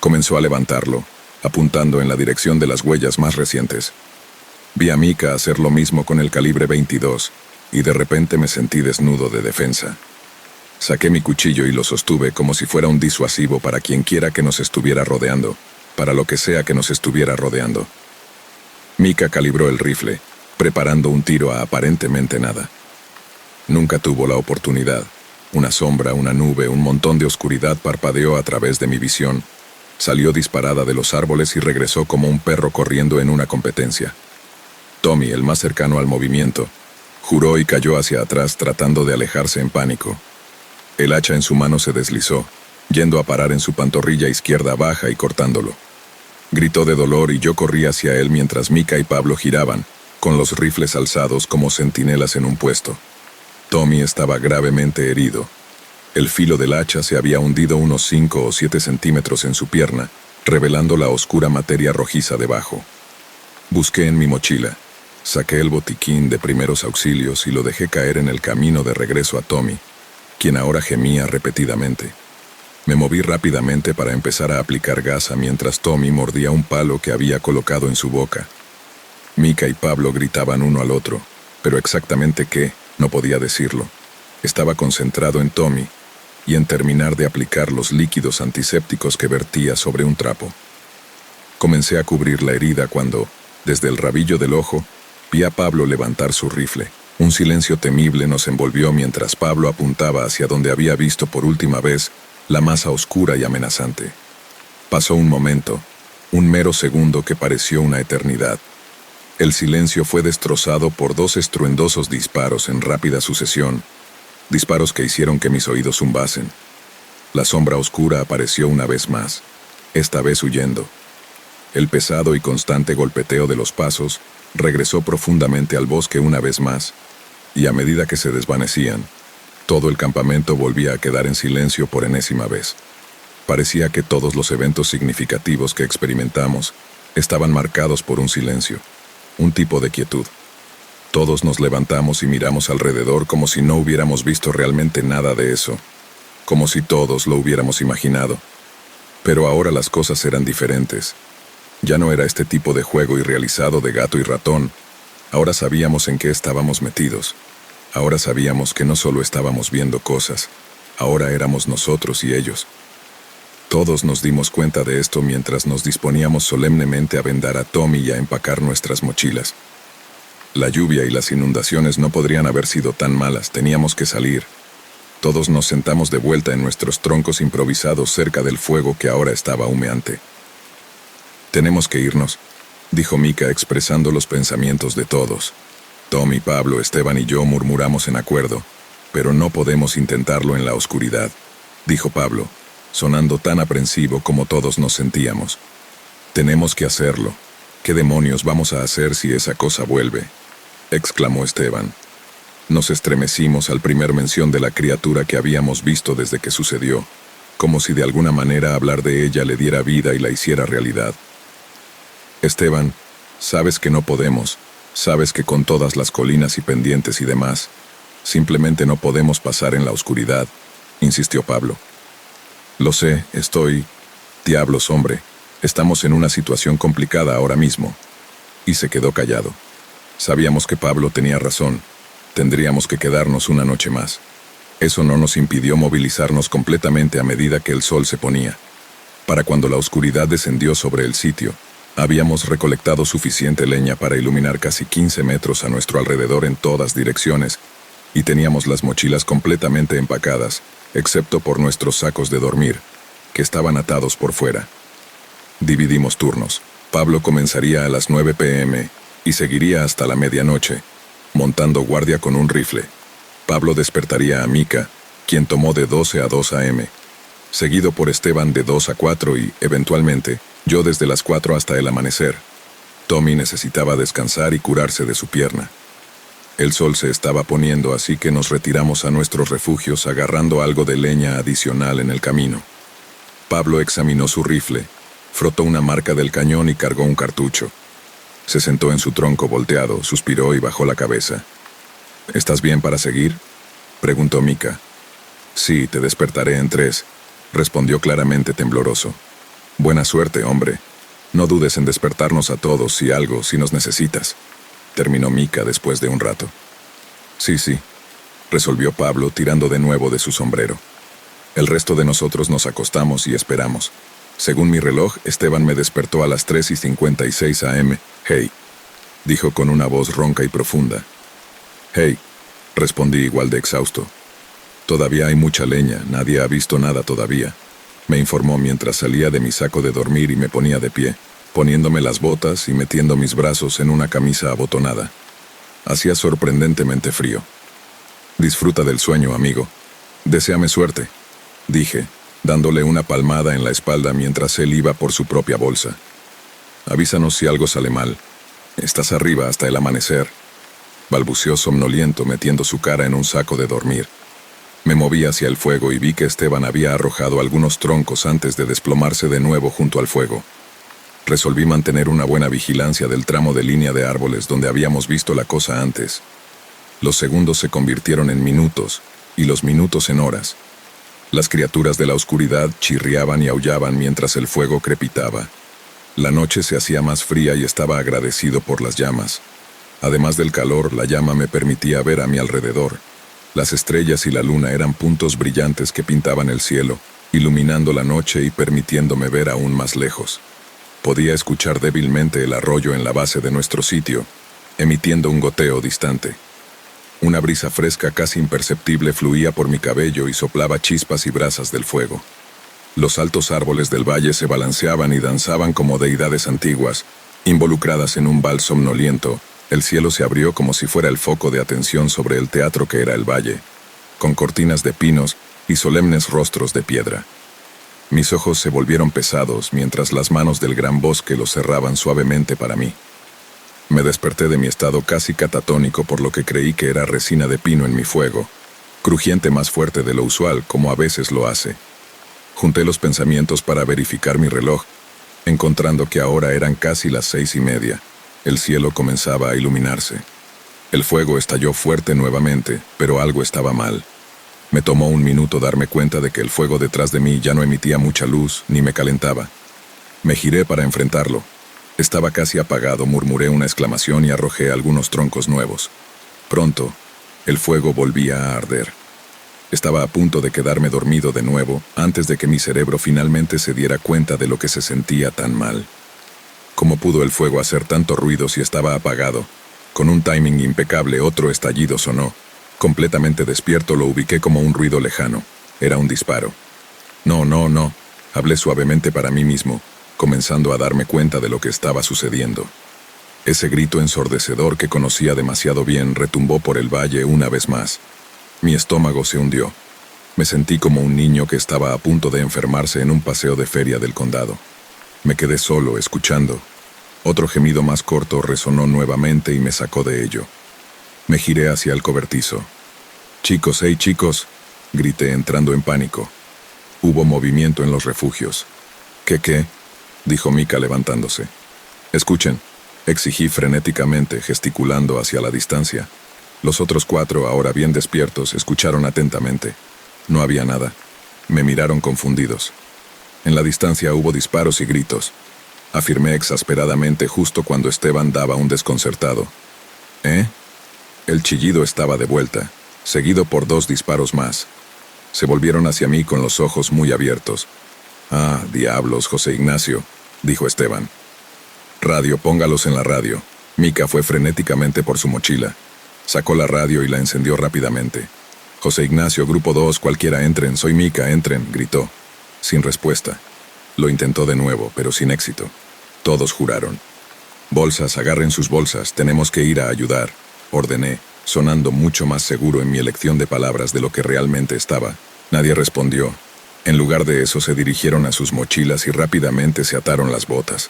Comenzó a levantarlo, apuntando en la dirección de las huellas más recientes. Vi a Mika hacer lo mismo con el calibre 22, y de repente me sentí desnudo de defensa. Saqué mi cuchillo y lo sostuve como si fuera un disuasivo para quien quiera que nos estuviera rodeando, para lo que sea que nos estuviera rodeando. Mika calibró el rifle, preparando un tiro a aparentemente nada. Nunca tuvo la oportunidad. Una sombra, una nube, un montón de oscuridad parpadeó a través de mi visión. Salió disparada de los árboles y regresó como un perro corriendo en una competencia. Tommy, el más cercano al movimiento, juró y cayó hacia atrás tratando de alejarse en pánico. El hacha en su mano se deslizó, yendo a parar en su pantorrilla izquierda baja y cortándolo. Gritó de dolor y yo corrí hacia él mientras Mika y Pablo giraban, con los rifles alzados como centinelas en un puesto. Tommy estaba gravemente herido. El filo del hacha se había hundido unos 5 o 7 centímetros en su pierna, revelando la oscura materia rojiza debajo. Busqué en mi mochila, saqué el botiquín de primeros auxilios y lo dejé caer en el camino de regreso a Tommy, quien ahora gemía repetidamente. Me moví rápidamente para empezar a aplicar gasa mientras Tommy mordía un palo que había colocado en su boca. Mika y Pablo gritaban uno al otro, pero exactamente qué, no podía decirlo. Estaba concentrado en Tommy y en terminar de aplicar los líquidos antisépticos que vertía sobre un trapo. Comencé a cubrir la herida cuando, desde el rabillo del ojo, vi a Pablo levantar su rifle. Un silencio temible nos envolvió mientras Pablo apuntaba hacia donde había visto por última vez la masa oscura y amenazante. Pasó un momento, un mero segundo que pareció una eternidad. El silencio fue destrozado por 2 estruendosos disparos en rápida sucesión, disparos que hicieron que mis oídos zumbasen. La sombra oscura apareció una vez más, esta vez huyendo. El pesado y constante golpeteo de los pasos regresó profundamente al bosque una vez más, y a medida que se desvanecían, todo el campamento volvía a quedar en silencio por enésima vez. Parecía que todos los eventos significativos que experimentamos estaban marcados por un silencio, un tipo de quietud. Todos nos levantamos y miramos alrededor como si no hubiéramos visto realmente nada de eso, como si todos lo hubiéramos imaginado. Pero ahora las cosas eran diferentes. Ya no era este tipo de juego irrealizado de gato y ratón. Ahora sabíamos en qué estábamos metidos. Ahora sabíamos que no solo estábamos viendo cosas, ahora éramos nosotros y ellos. Todos nos dimos cuenta de esto mientras nos disponíamos solemnemente a vendar a Tommy y a empacar nuestras mochilas. La lluvia y las inundaciones no podrían haber sido tan malas, teníamos que salir. Todos nos sentamos de vuelta en nuestros troncos improvisados cerca del fuego que ahora estaba humeante. «Tenemos que irnos», dijo Mika expresando los pensamientos de todos. Tommy, Pablo, Esteban y yo murmuramos en acuerdo, «Pero no podemos intentarlo en la oscuridad», dijo Pablo, sonando tan aprensivo como todos nos sentíamos. «Tenemos que hacerlo. ¿Qué demonios vamos a hacer si esa cosa vuelve?», exclamó Esteban. Nos estremecimos al primer mención de la criatura que habíamos visto desde que sucedió, como si de alguna manera hablar de ella le diera vida y la hiciera realidad. «Esteban, sabes que no podemos», Sabes que con todas las colinas y pendientes y demás, simplemente no podemos pasar en la oscuridad, insistió Pablo. Lo sé, estoy... Diablos, hombre, estamos en una situación complicada ahora mismo. Y se quedó callado. Sabíamos que Pablo tenía razón. Tendríamos que quedarnos una noche más. Eso no nos impidió movilizarnos completamente a medida que el sol se ponía. Para cuando la oscuridad descendió sobre el sitio, habíamos recolectado suficiente leña para iluminar casi 15 metros a nuestro alrededor en todas direcciones, y teníamos las mochilas completamente empacadas, excepto por nuestros sacos de dormir, que estaban atados por fuera. Dividimos turnos. Pablo comenzaría a las 9 p.m. y seguiría hasta la medianoche, montando guardia con un rifle. Pablo despertaría a Mika, quien tomó de 12 a 2 a.m., seguido por Esteban de 2 a 4 y, eventualmente, yo desde las 4 hasta el amanecer. Tommy necesitaba descansar y curarse de su pierna. El sol se estaba poniendo, así que nos retiramos a nuestros refugios agarrando algo de leña adicional en el camino. Pablo examinó su rifle, frotó una marca del cañón y cargó un cartucho. Se sentó en su tronco volteado, suspiró y bajó la cabeza. ¿Estás bien para seguir?, preguntó Mika. Sí, te despertaré en 3, respondió claramente tembloroso. Buena suerte, hombre. No dudes en despertarnos a todos si nos necesitas, terminó Mika después de un rato. Sí, resolvió Pablo tirando de nuevo de su sombrero. El resto de nosotros nos acostamos y esperamos. Según mi reloj, Esteban me despertó a las 3:56 a.m. Hey, dijo con una voz ronca y profunda. Hey, respondí igual de exhausto. Todavía hay mucha leña, nadie ha visto nada todavía, me informó mientras salía de mi saco de dormir y me ponía de pie, poniéndome las botas y metiendo mis brazos en una camisa abotonada. Hacía sorprendentemente frío. Disfruta del sueño, amigo. Deséame suerte, dije, dándole una palmada en la espalda mientras él iba por su propia bolsa. Avísanos si algo sale mal. Estás arriba hasta el amanecer, balbuceó somnoliento metiendo su cara en un saco de dormir. Me moví hacia el fuego y vi que Esteban había arrojado algunos troncos antes de desplomarse de nuevo junto al fuego. Resolví mantener una buena vigilancia del tramo de línea de árboles donde habíamos visto la cosa antes. Los segundos se convirtieron en minutos, y los minutos en horas. Las criaturas de la oscuridad chirriaban y aullaban mientras el fuego crepitaba. La noche se hacía más fría y estaba agradecido por las llamas. Además del calor, la llama me permitía ver a mi alrededor. Las estrellas y la luna eran puntos brillantes que pintaban el cielo, iluminando la noche y permitiéndome ver aún más lejos. Podía escuchar débilmente el arroyo en la base de nuestro sitio, emitiendo un goteo distante. Una brisa fresca casi imperceptible fluía por mi cabello y soplaba chispas y brasas del fuego. Los altos árboles del valle se balanceaban y danzaban como deidades antiguas, involucradas en un vals somnoliento. El cielo se abrió como si fuera el foco de atención sobre el teatro que era el valle, con cortinas de pinos y solemnes rostros de piedra. Mis ojos se volvieron pesados mientras las manos del gran bosque los cerraban suavemente para mí. Me desperté de mi estado casi catatónico por lo que creí que era resina de pino en mi fuego, crujiente más fuerte de lo usual, como a veces lo hace. Junté los pensamientos para verificar mi reloj, encontrando que ahora eran casi las 6:30. El cielo comenzaba a iluminarse. El fuego estalló fuerte nuevamente, pero algo estaba mal. Me tomó un minuto darme cuenta de que el fuego detrás de mí ya no emitía mucha luz ni me calentaba. Me giré para enfrentarlo. Estaba casi apagado, murmuré una exclamación y arrojé algunos troncos nuevos. Pronto, el fuego volvía a arder. Estaba a punto de quedarme dormido de nuevo antes de que mi cerebro finalmente se diera cuenta de lo que se sentía tan mal. ¿Cómo pudo el fuego hacer tanto ruido si estaba apagado? Con un timing impecable, otro estallido sonó. Completamente despierto lo ubiqué como un ruido lejano. Era un disparo. No, hablé suavemente para mí mismo, comenzando a darme cuenta de lo que estaba sucediendo. Ese grito ensordecedor que conocía demasiado bien retumbó por el valle una vez más. Mi estómago se hundió. Me sentí como un niño que estaba a punto de enfermarse en un paseo de feria del condado. Me quedé solo, escuchando. Otro gemido más corto resonó nuevamente y me sacó de ello. Me giré hacia el cobertizo. «Chicos, hey chicos», grité entrando en pánico. Hubo movimiento en los refugios. ¿Qué? Dijo Mika levantándose. «Escuchen», Exigí frenéticamente, gesticulando hacia la distancia. Los otros 4, ahora bien despiertos, escucharon atentamente. No había nada. Me miraron confundidos. En la distancia hubo disparos y gritos. Afirmé exasperadamente justo cuando Esteban daba un desconcertado. ¿Eh? El chillido estaba de vuelta, seguido por 2 disparos más. Se volvieron hacia mí con los ojos muy abiertos. «Ah, diablos, José Ignacio», dijo Esteban. «Radio, póngalos en la radio». Mica fue frenéticamente por su mochila. Sacó la radio y la encendió rápidamente. «José Ignacio, grupo 2, cualquiera entren, soy Mica, entren», gritó. Sin respuesta. Lo intentó de nuevo, pero sin éxito. Todos juraron. «Bolsas, agarren sus bolsas, tenemos que ir a ayudar», ordené, sonando mucho más seguro en mi elección de palabras de lo que realmente estaba. Nadie respondió. En lugar de eso se dirigieron a sus mochilas y rápidamente se ataron las botas.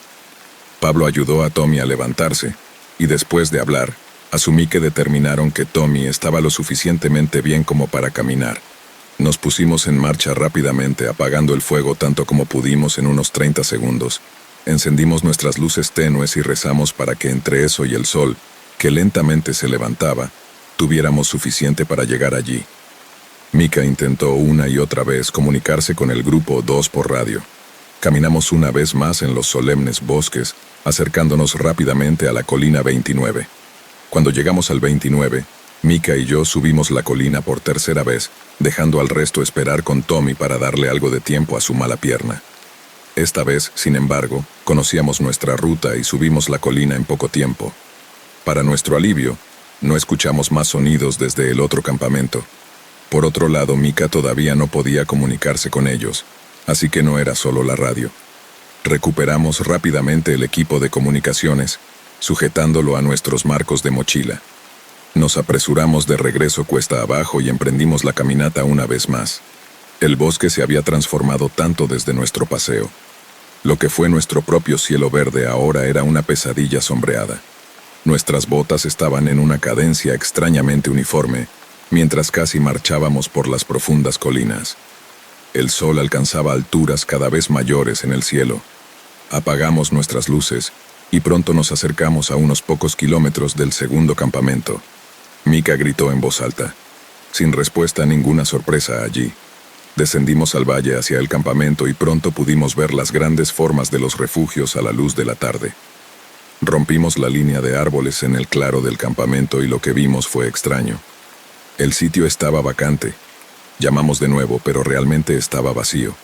Pablo ayudó a Tommy a levantarse, y después de hablar, asumí que determinaron que Tommy estaba lo suficientemente bien como para caminar. Nos pusimos en marcha rápidamente, apagando el fuego tanto como pudimos en unos 30 segundos. Encendimos nuestras luces tenues y rezamos para que entre eso y el sol, que lentamente se levantaba, tuviéramos suficiente para llegar allí. Mica intentó una y otra vez comunicarse con el grupo 2 por radio. Caminamos una vez más en los solemnes bosques, acercándonos rápidamente a la colina 29. Cuando llegamos al 29, Mica y yo subimos la colina por tercera vez, dejando al resto esperar con Tommy para darle algo de tiempo a su mala pierna. Esta vez, sin embargo, conocíamos nuestra ruta y subimos la colina en poco tiempo. Para nuestro alivio, no escuchamos más sonidos desde el otro campamento. Por otro lado, Mica todavía no podía comunicarse con ellos, así que no era solo la radio. Recuperamos rápidamente el equipo de comunicaciones, sujetándolo a nuestros marcos de mochila. Nos apresuramos de regreso cuesta abajo y emprendimos la caminata una vez más. El bosque se había transformado tanto desde nuestro paseo. Lo que fue nuestro propio cielo verde ahora era una pesadilla sombreada. Nuestras botas estaban en una cadencia extrañamente uniforme, mientras casi marchábamos por las profundas colinas. El sol alcanzaba alturas cada vez mayores en el cielo. Apagamos nuestras luces y pronto nos acercamos a unos pocos kilómetros del segundo campamento. Mica gritó en voz alta. Sin respuesta, ninguna sorpresa allí. Descendimos al valle hacia el campamento y pronto pudimos ver las grandes formas de los refugios a la luz de la tarde. Rompimos la línea de árboles en el claro del campamento y lo que vimos fue extraño. El sitio estaba vacante. Llamamos de nuevo, pero realmente estaba vacío.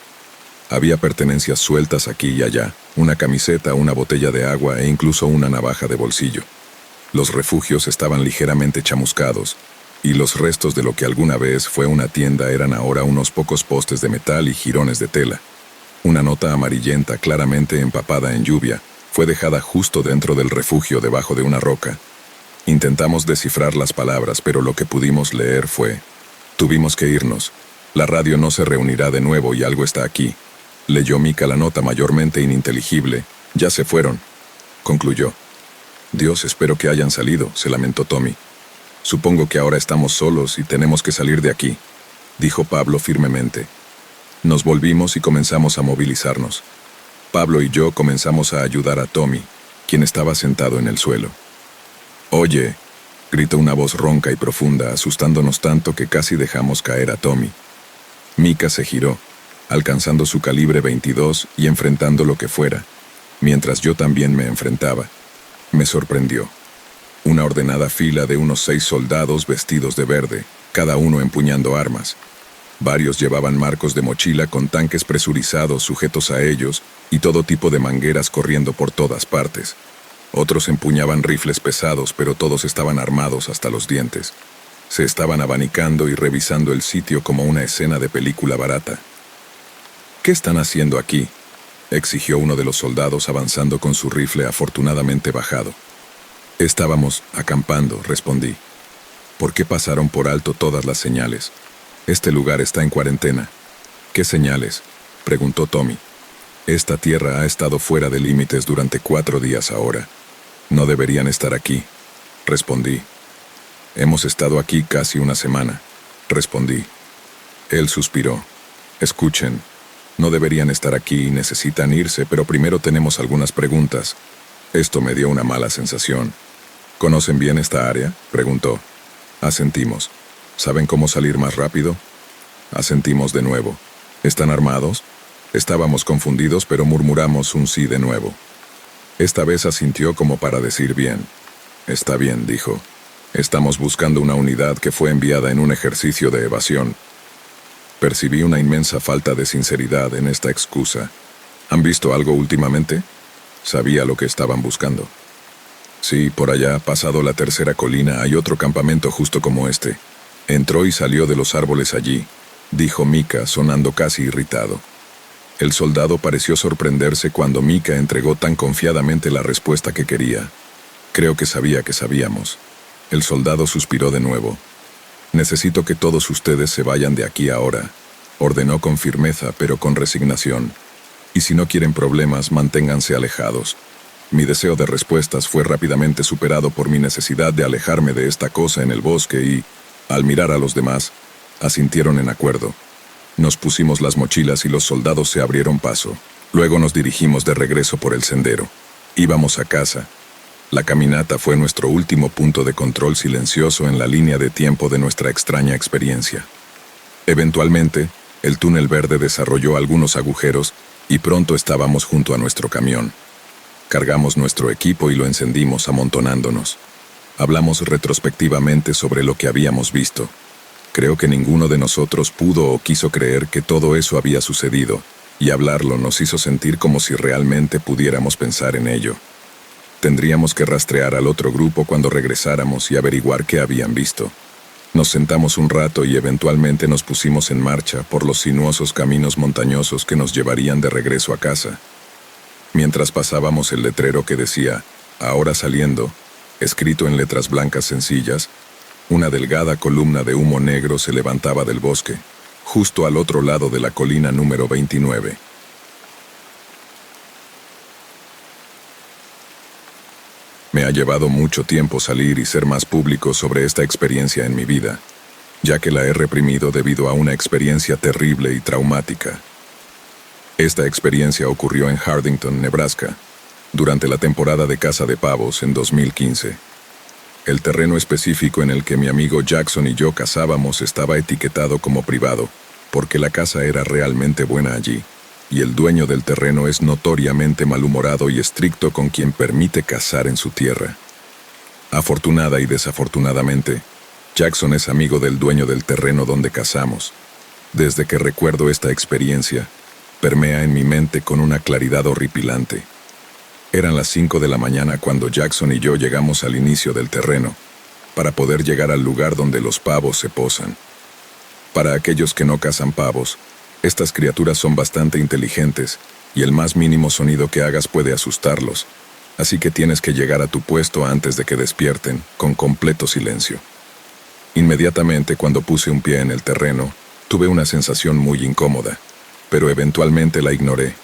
Había pertenencias sueltas aquí y allá, una camiseta, una botella de agua e incluso una navaja de bolsillo. Los refugios estaban ligeramente chamuscados, y los restos de lo que alguna vez fue una tienda eran ahora unos pocos postes de metal y jirones de tela. Una nota amarillenta, claramente empapada en lluvia, fue dejada justo dentro del refugio debajo de una roca. Intentamos descifrar las palabras, pero lo que pudimos leer fue: «Tuvimos que irnos. La radio no se reunirá de nuevo y algo está aquí». Leyó Mica la nota mayormente ininteligible. «Ya se fueron», concluyó. «Dios, espero que hayan salido», se lamentó Tommy. «Supongo que ahora estamos solos y tenemos que salir de aquí», dijo Pablo firmemente. Nos volvimos y comenzamos a movilizarnos. Pablo y yo comenzamos a ayudar a Tommy, quien estaba sentado en el suelo. «Oye», gritó una voz ronca y profunda, asustándonos tanto que casi dejamos caer a Tommy. Mica se giró, alcanzando su calibre 22 y enfrentando lo que fuera, mientras yo también me enfrentaba. Me sorprendió. Una ordenada fila de unos 6 soldados vestidos de verde, cada uno empuñando armas. Varios llevaban marcos de mochila con tanques presurizados sujetos a ellos y todo tipo de mangueras corriendo por todas partes. Otros empuñaban rifles pesados, pero todos estaban armados hasta los dientes. Se estaban abanicando y revisando el sitio como una escena de película barata. «¿Qué están haciendo aquí?», exigió uno de los soldados avanzando con su rifle afortunadamente bajado. «Estábamos acampando», respondí. «¿Por qué pasaron por alto todas las señales? Este lugar está en cuarentena». «¿Qué señales?», preguntó Tommy. «Esta tierra ha estado fuera de límites durante 4 días ahora. No deberían estar aquí», respondí. «Hemos estado aquí casi una semana», respondí. Él suspiró. «Escuchen, no deberían estar aquí y necesitan irse, pero primero tenemos algunas preguntas». Esto me dio una mala sensación. ¿Conocen bien esta área?, preguntó. Asentimos. ¿Saben cómo salir más rápido? Asentimos de nuevo. ¿Están armados? Estábamos confundidos, pero murmuramos un sí de nuevo. Esta vez asintió como para decir bien. Está bien, dijo. Estamos buscando una unidad que fue enviada en un ejercicio de evasión. Percibí una inmensa falta de sinceridad en esta excusa. ¿Han visto algo últimamente? Sabía lo que estaban buscando. Sí, por allá, pasado la tercera colina, hay otro campamento justo como este. Entró y salió de los árboles allí, dijo Mika, sonando casi irritado. El soldado pareció sorprenderse cuando Mika entregó tan confiadamente la respuesta que quería. Creo que sabía que sabíamos. El soldado suspiró de nuevo. Necesito que todos ustedes se vayan de aquí ahora, ordenó con firmeza pero con resignación. Y si no quieren problemas, manténganse alejados. Mi deseo de respuestas fue rápidamente superado por mi necesidad de alejarme de esta cosa en el bosque y, al mirar a los demás, asintieron en acuerdo. Nos pusimos las mochilas y los soldados se abrieron paso. Luego nos dirigimos de regreso por el sendero. Íbamos a casa. La caminata fue nuestro último punto de control silencioso en la línea de tiempo de nuestra extraña experiencia. Eventualmente, el túnel verde desarrolló algunos agujeros y pronto estábamos junto a nuestro camión. Cargamos nuestro equipo y lo encendimos amontonándonos. Hablamos retrospectivamente sobre lo que habíamos visto. Creo que ninguno de nosotros pudo o quiso creer que todo eso había sucedido, y hablarlo nos hizo sentir como si realmente pudiéramos pensar en ello. Tendríamos que rastrear al otro grupo cuando regresáramos y averiguar qué habían visto. Nos sentamos un rato y eventualmente nos pusimos en marcha por los sinuosos caminos montañosos que nos llevarían de regreso a casa. Mientras pasábamos el letrero que decía, ahora saliendo, escrito en letras blancas sencillas, una delgada columna de humo negro se levantaba del bosque, justo al otro lado de la colina número 29. Me ha llevado mucho tiempo salir y ser más público sobre esta experiencia en mi vida, ya que la he reprimido debido a una experiencia terrible y traumática. Esta experiencia ocurrió en Hardington, Nebraska, durante la temporada de caza de pavos en 2015. El terreno específico en el que mi amigo Jackson y yo cazábamos estaba etiquetado como privado, porque la caza era realmente buena allí, y el dueño del terreno es notoriamente malhumorado y estricto con quien permite cazar en su tierra. Afortunada y desafortunadamente, Jackson es amigo del dueño del terreno donde cazamos. Desde que recuerdo esta experiencia, permea en mi mente con una claridad horripilante. Eran las 5 de la mañana cuando Jackson y yo llegamos al inicio del terreno, para poder llegar al lugar donde los pavos se posan. Para aquellos que no cazan pavos, estas criaturas son bastante inteligentes y el más mínimo sonido que hagas puede asustarlos, así que tienes que llegar a tu puesto antes de que despierten, con completo silencio. Inmediatamente cuando puse un pie en el terreno, tuve una sensación muy incómoda, pero eventualmente la ignoré.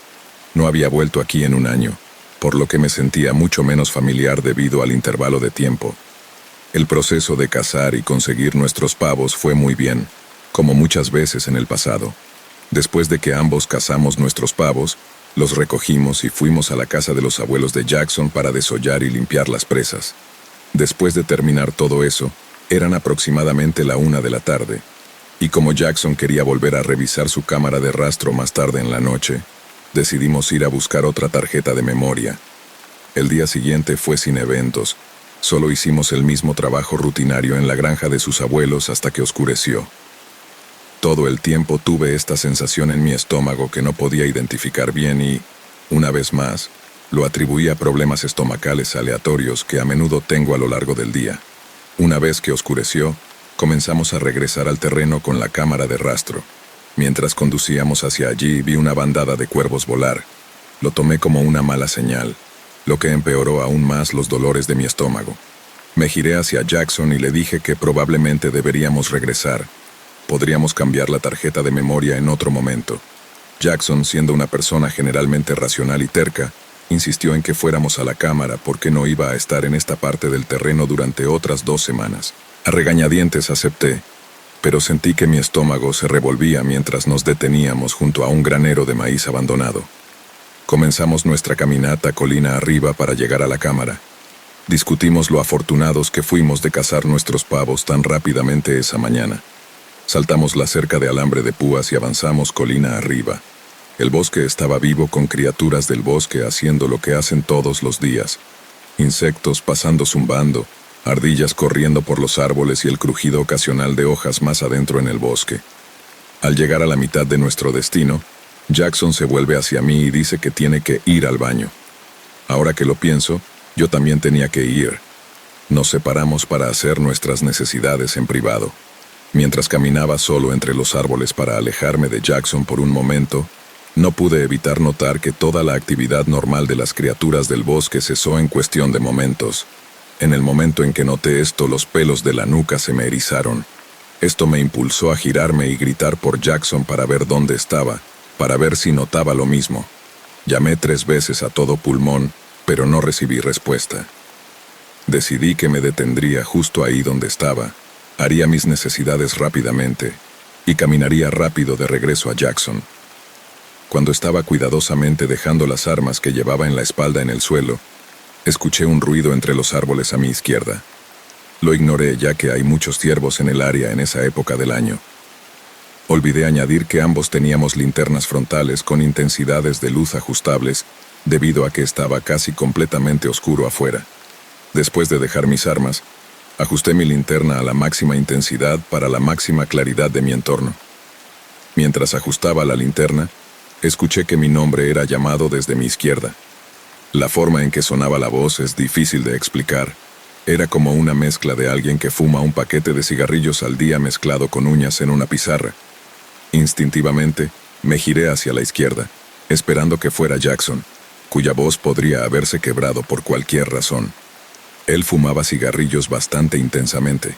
No había vuelto aquí en un año, por lo que me sentía mucho menos familiar debido al intervalo de tiempo. El proceso de cazar y conseguir nuestros pavos fue muy bien, como muchas veces en el pasado. Después de que ambos cazamos nuestros pavos, los recogimos y fuimos a la casa de los abuelos de Jackson para desollar y limpiar las presas. Después de terminar todo eso, eran aproximadamente la 1 de la tarde, y como Jackson quería volver a revisar su cámara de rastro más tarde en la noche, decidimos ir a buscar otra tarjeta de memoria. El día siguiente fue sin eventos, solo hicimos el mismo trabajo rutinario en la granja de sus abuelos hasta que oscureció. Todo el tiempo tuve esta sensación en mi estómago que no podía identificar bien y, una vez más, lo atribuí a problemas estomacales aleatorios que a menudo tengo a lo largo del día. Una vez que oscureció, comenzamos a regresar al terreno con la cámara de rastro. Mientras conducíamos hacia allí, vi una bandada de cuervos volar. Lo tomé como una mala señal, lo que empeoró aún más los dolores de mi estómago. Me giré hacia Jackson y le dije que probablemente deberíamos regresar. Podríamos cambiar la tarjeta de memoria en otro momento. Jackson, siendo una persona generalmente racional y terca, insistió en que fuéramos a la cámara porque no iba a estar en esta parte del terreno durante otras 2 semanas. A regañadientes acepté, pero sentí que mi estómago se revolvía mientras nos deteníamos junto a un granero de maíz abandonado. Comenzamos nuestra caminata colina arriba para llegar a la cámara. Discutimos lo afortunados que fuimos de cazar nuestros pavos tan rápidamente esa mañana. Saltamos la cerca de alambre de púas y avanzamos colina arriba. El bosque estaba vivo con criaturas del bosque haciendo lo que hacen todos los días. Insectos pasando zumbando, ardillas corriendo por los árboles y el crujido ocasional de hojas más adentro en el bosque. Al llegar a la mitad de nuestro destino, Jackson se vuelve hacia mí y dice que tiene que ir al baño. Ahora que lo pienso, yo también tenía que ir. Nos separamos para hacer nuestras necesidades en privado. Mientras caminaba solo entre los árboles para alejarme de Jackson por un momento, no pude evitar notar que toda la actividad normal de las criaturas del bosque cesó en cuestión de momentos. En el momento en que noté esto, los pelos de la nuca se me erizaron. Esto me impulsó a girarme y gritar por Jackson para ver dónde estaba, para ver si notaba lo mismo. Llamé 3 veces a todo pulmón, pero no recibí respuesta. Decidí que me detendría justo ahí donde estaba, haría mis necesidades rápidamente y caminaría rápido de regreso a Jackson. Cuando estaba cuidadosamente dejando las armas que llevaba en la espalda en el suelo, escuché un ruido entre los árboles a mi izquierda. Lo ignoré ya que hay muchos ciervos en el área en esa época del año. Olvidé añadir que ambos teníamos linternas frontales con intensidades de luz ajustables debido a que estaba casi completamente oscuro afuera. Después de dejar mis armas, ajusté mi linterna a la máxima intensidad para la máxima claridad de mi entorno. Mientras ajustaba la linterna, escuché que mi nombre era llamado desde mi izquierda. La forma en que sonaba la voz es difícil de explicar. Era como una mezcla de alguien que fuma un paquete de cigarrillos al día mezclado con uñas en una pizarra. Instintivamente, me giré hacia la izquierda, esperando que fuera Jackson, cuya voz podría haberse quebrado por cualquier razón. Él fumaba cigarrillos bastante intensamente.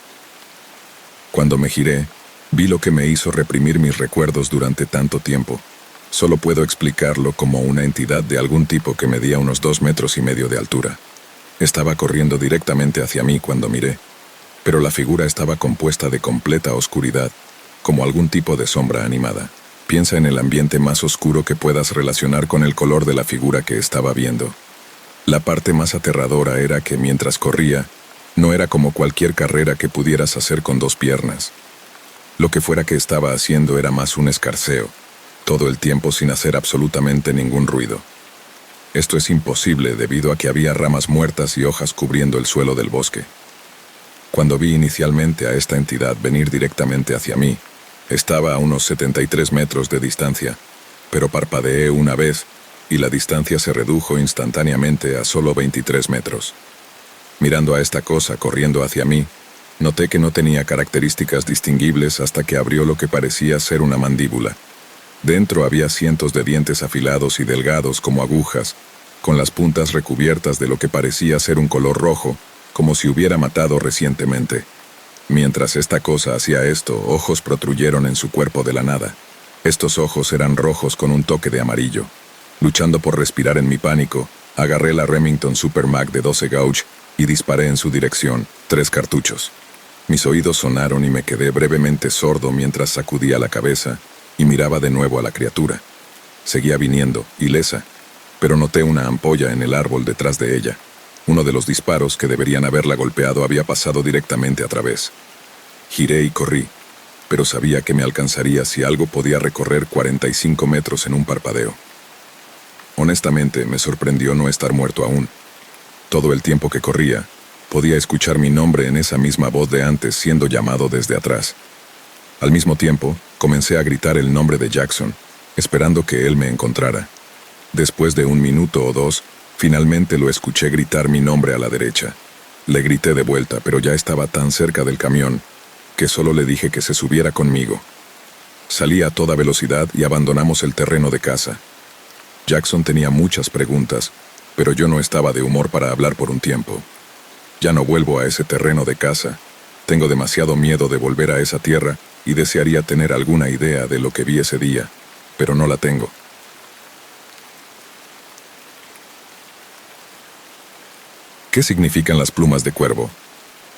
Cuando me giré, vi lo que me hizo reprimir mis recuerdos durante tanto tiempo. Solo puedo explicarlo como una entidad de algún tipo que medía unos 2,5 metros de altura. Estaba corriendo directamente hacia mí cuando miré, pero la figura estaba compuesta de completa oscuridad, como algún tipo de sombra animada. Piensa en el ambiente más oscuro que puedas relacionar con el color de la figura que estaba viendo. La parte más aterradora era que mientras corría, no era como cualquier carrera que pudieras hacer con 2 piernas. Lo que fuera que estaba haciendo era más un escarceo, todo el tiempo sin hacer absolutamente ningún ruido. Esto es imposible debido a que había ramas muertas y hojas cubriendo el suelo del bosque. Cuando vi inicialmente a esta entidad venir directamente hacia mí, estaba a unos 73 metros de distancia, pero parpadeé una vez y la distancia se redujo instantáneamente a solo 23 metros. Mirando a esta cosa corriendo hacia mí, noté que no tenía características distinguibles hasta que abrió lo que parecía ser una mandíbula. Dentro había cientos de dientes afilados y delgados como agujas, con las puntas recubiertas de lo que parecía ser un color rojo, como si hubiera matado recientemente. Mientras esta cosa hacía esto, ojos protruyeron en su cuerpo de la nada. Estos ojos eran rojos con un toque de amarillo. Luchando por respirar en mi pánico, agarré la Remington Super Mag de 12 gauge y disparé en su dirección 3 cartuchos. Mis oídos sonaron y me quedé brevemente sordo mientras sacudía la cabeza y miraba de nuevo a la criatura. Seguía viniendo, ilesa, pero noté una ampolla en el árbol detrás de ella. Uno de los disparos que deberían haberla golpeado había pasado directamente a través. Giré y corrí, pero sabía que me alcanzaría si algo podía recorrer 45 metros en un parpadeo. Honestamente, me sorprendió no estar muerto aún. Todo el tiempo que corría, podía escuchar mi nombre en esa misma voz de antes siendo llamado desde atrás. Al mismo tiempo, comencé a gritar el nombre de Jackson, esperando que él me encontrara. Después de 1 minuto o 2, finalmente lo escuché gritar mi nombre a la derecha. Le grité de vuelta, pero ya estaba tan cerca del camión que solo le dije que se subiera conmigo. Salí a toda velocidad y abandonamos el terreno de caza. Jackson tenía muchas preguntas, pero yo no estaba de humor para hablar por un tiempo. Ya no vuelvo a ese terreno de caza. Tengo demasiado miedo de volver a esa tierra y desearía tener alguna idea de lo que vi ese día, pero no la tengo. ¿Qué significan las plumas de cuervo?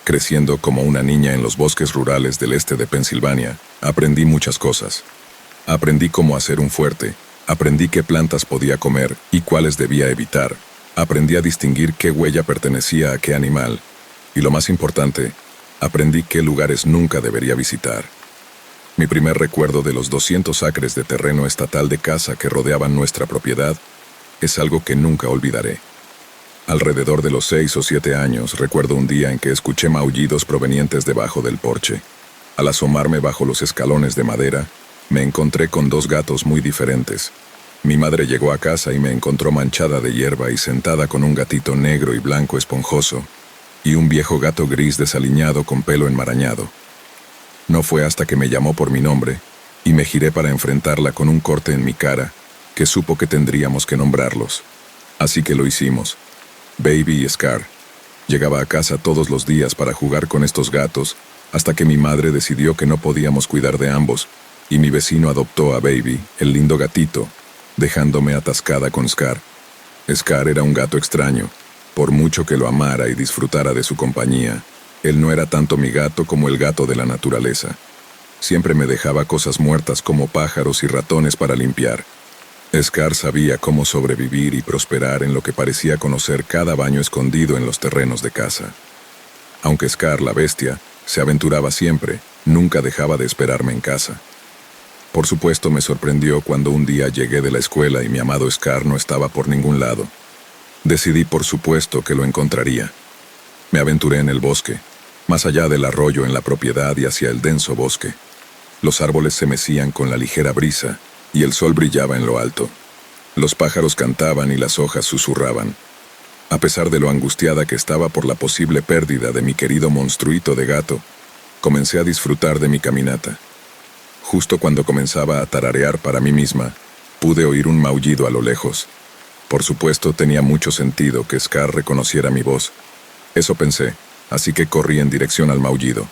Creciendo como una niña en los bosques rurales del este de Pensilvania, aprendí muchas cosas. Aprendí cómo hacer un fuerte, Aprendí qué plantas podía comer y cuáles debía evitar. Aprendí a distinguir qué huella pertenecía a qué animal. Y lo más importante, aprendí qué lugares nunca debería visitar. Mi primer recuerdo de los 200 acres de terreno estatal de caza que rodeaban nuestra propiedad es algo que nunca olvidaré. Alrededor de los 6 o 7 años, recuerdo un día en que escuché maullidos provenientes debajo del porche. Al asomarme bajo los escalones de madera, me encontré con 2 gatos muy diferentes. Mi madre llegó a casa y me encontró manchada de hierba y sentada con un gatito negro y blanco esponjoso, y un viejo gato gris desaliñado con pelo enmarañado. No fue hasta que me llamó por mi nombre, y me giré para enfrentarla con un corte en mi cara, que supo que tendríamos que nombrarlos. Así que lo hicimos. Baby y Scar. Llegaba a casa todos los días para jugar con estos gatos, hasta que mi madre decidió que no podíamos cuidar de ambos, y mi vecino adoptó a Baby, el lindo gatito, dejándome atascada con Scar. Scar era un gato extraño. Por mucho que lo amara y disfrutara de su compañía, él no era tanto mi gato como el gato de la naturaleza. Siempre me dejaba cosas muertas como pájaros y ratones para limpiar. Scar sabía cómo sobrevivir y prosperar en lo que parecía conocer cada baño escondido en los terrenos de caza. Aunque Scar, la bestia, se aventuraba siempre, nunca dejaba de esperarme en casa. Por supuesto me sorprendió cuando un día llegué de la escuela y mi amado Scar no estaba por ningún lado. Decidí por supuesto que lo encontraría. Me aventuré en el bosque, más allá del arroyo en la propiedad y hacia el denso bosque. Los árboles se mecían con la ligera brisa y el sol brillaba en lo alto. Los pájaros cantaban y las hojas susurraban. A pesar de lo angustiada que estaba por la posible pérdida de mi querido monstruito de gato, comencé a disfrutar de mi caminata. Justo cuando comenzaba a tararear para mí misma, pude oír un maullido a lo lejos. Por supuesto, tenía mucho sentido que Scar reconociera mi voz. Eso pensé, así que corrí en dirección al maullido.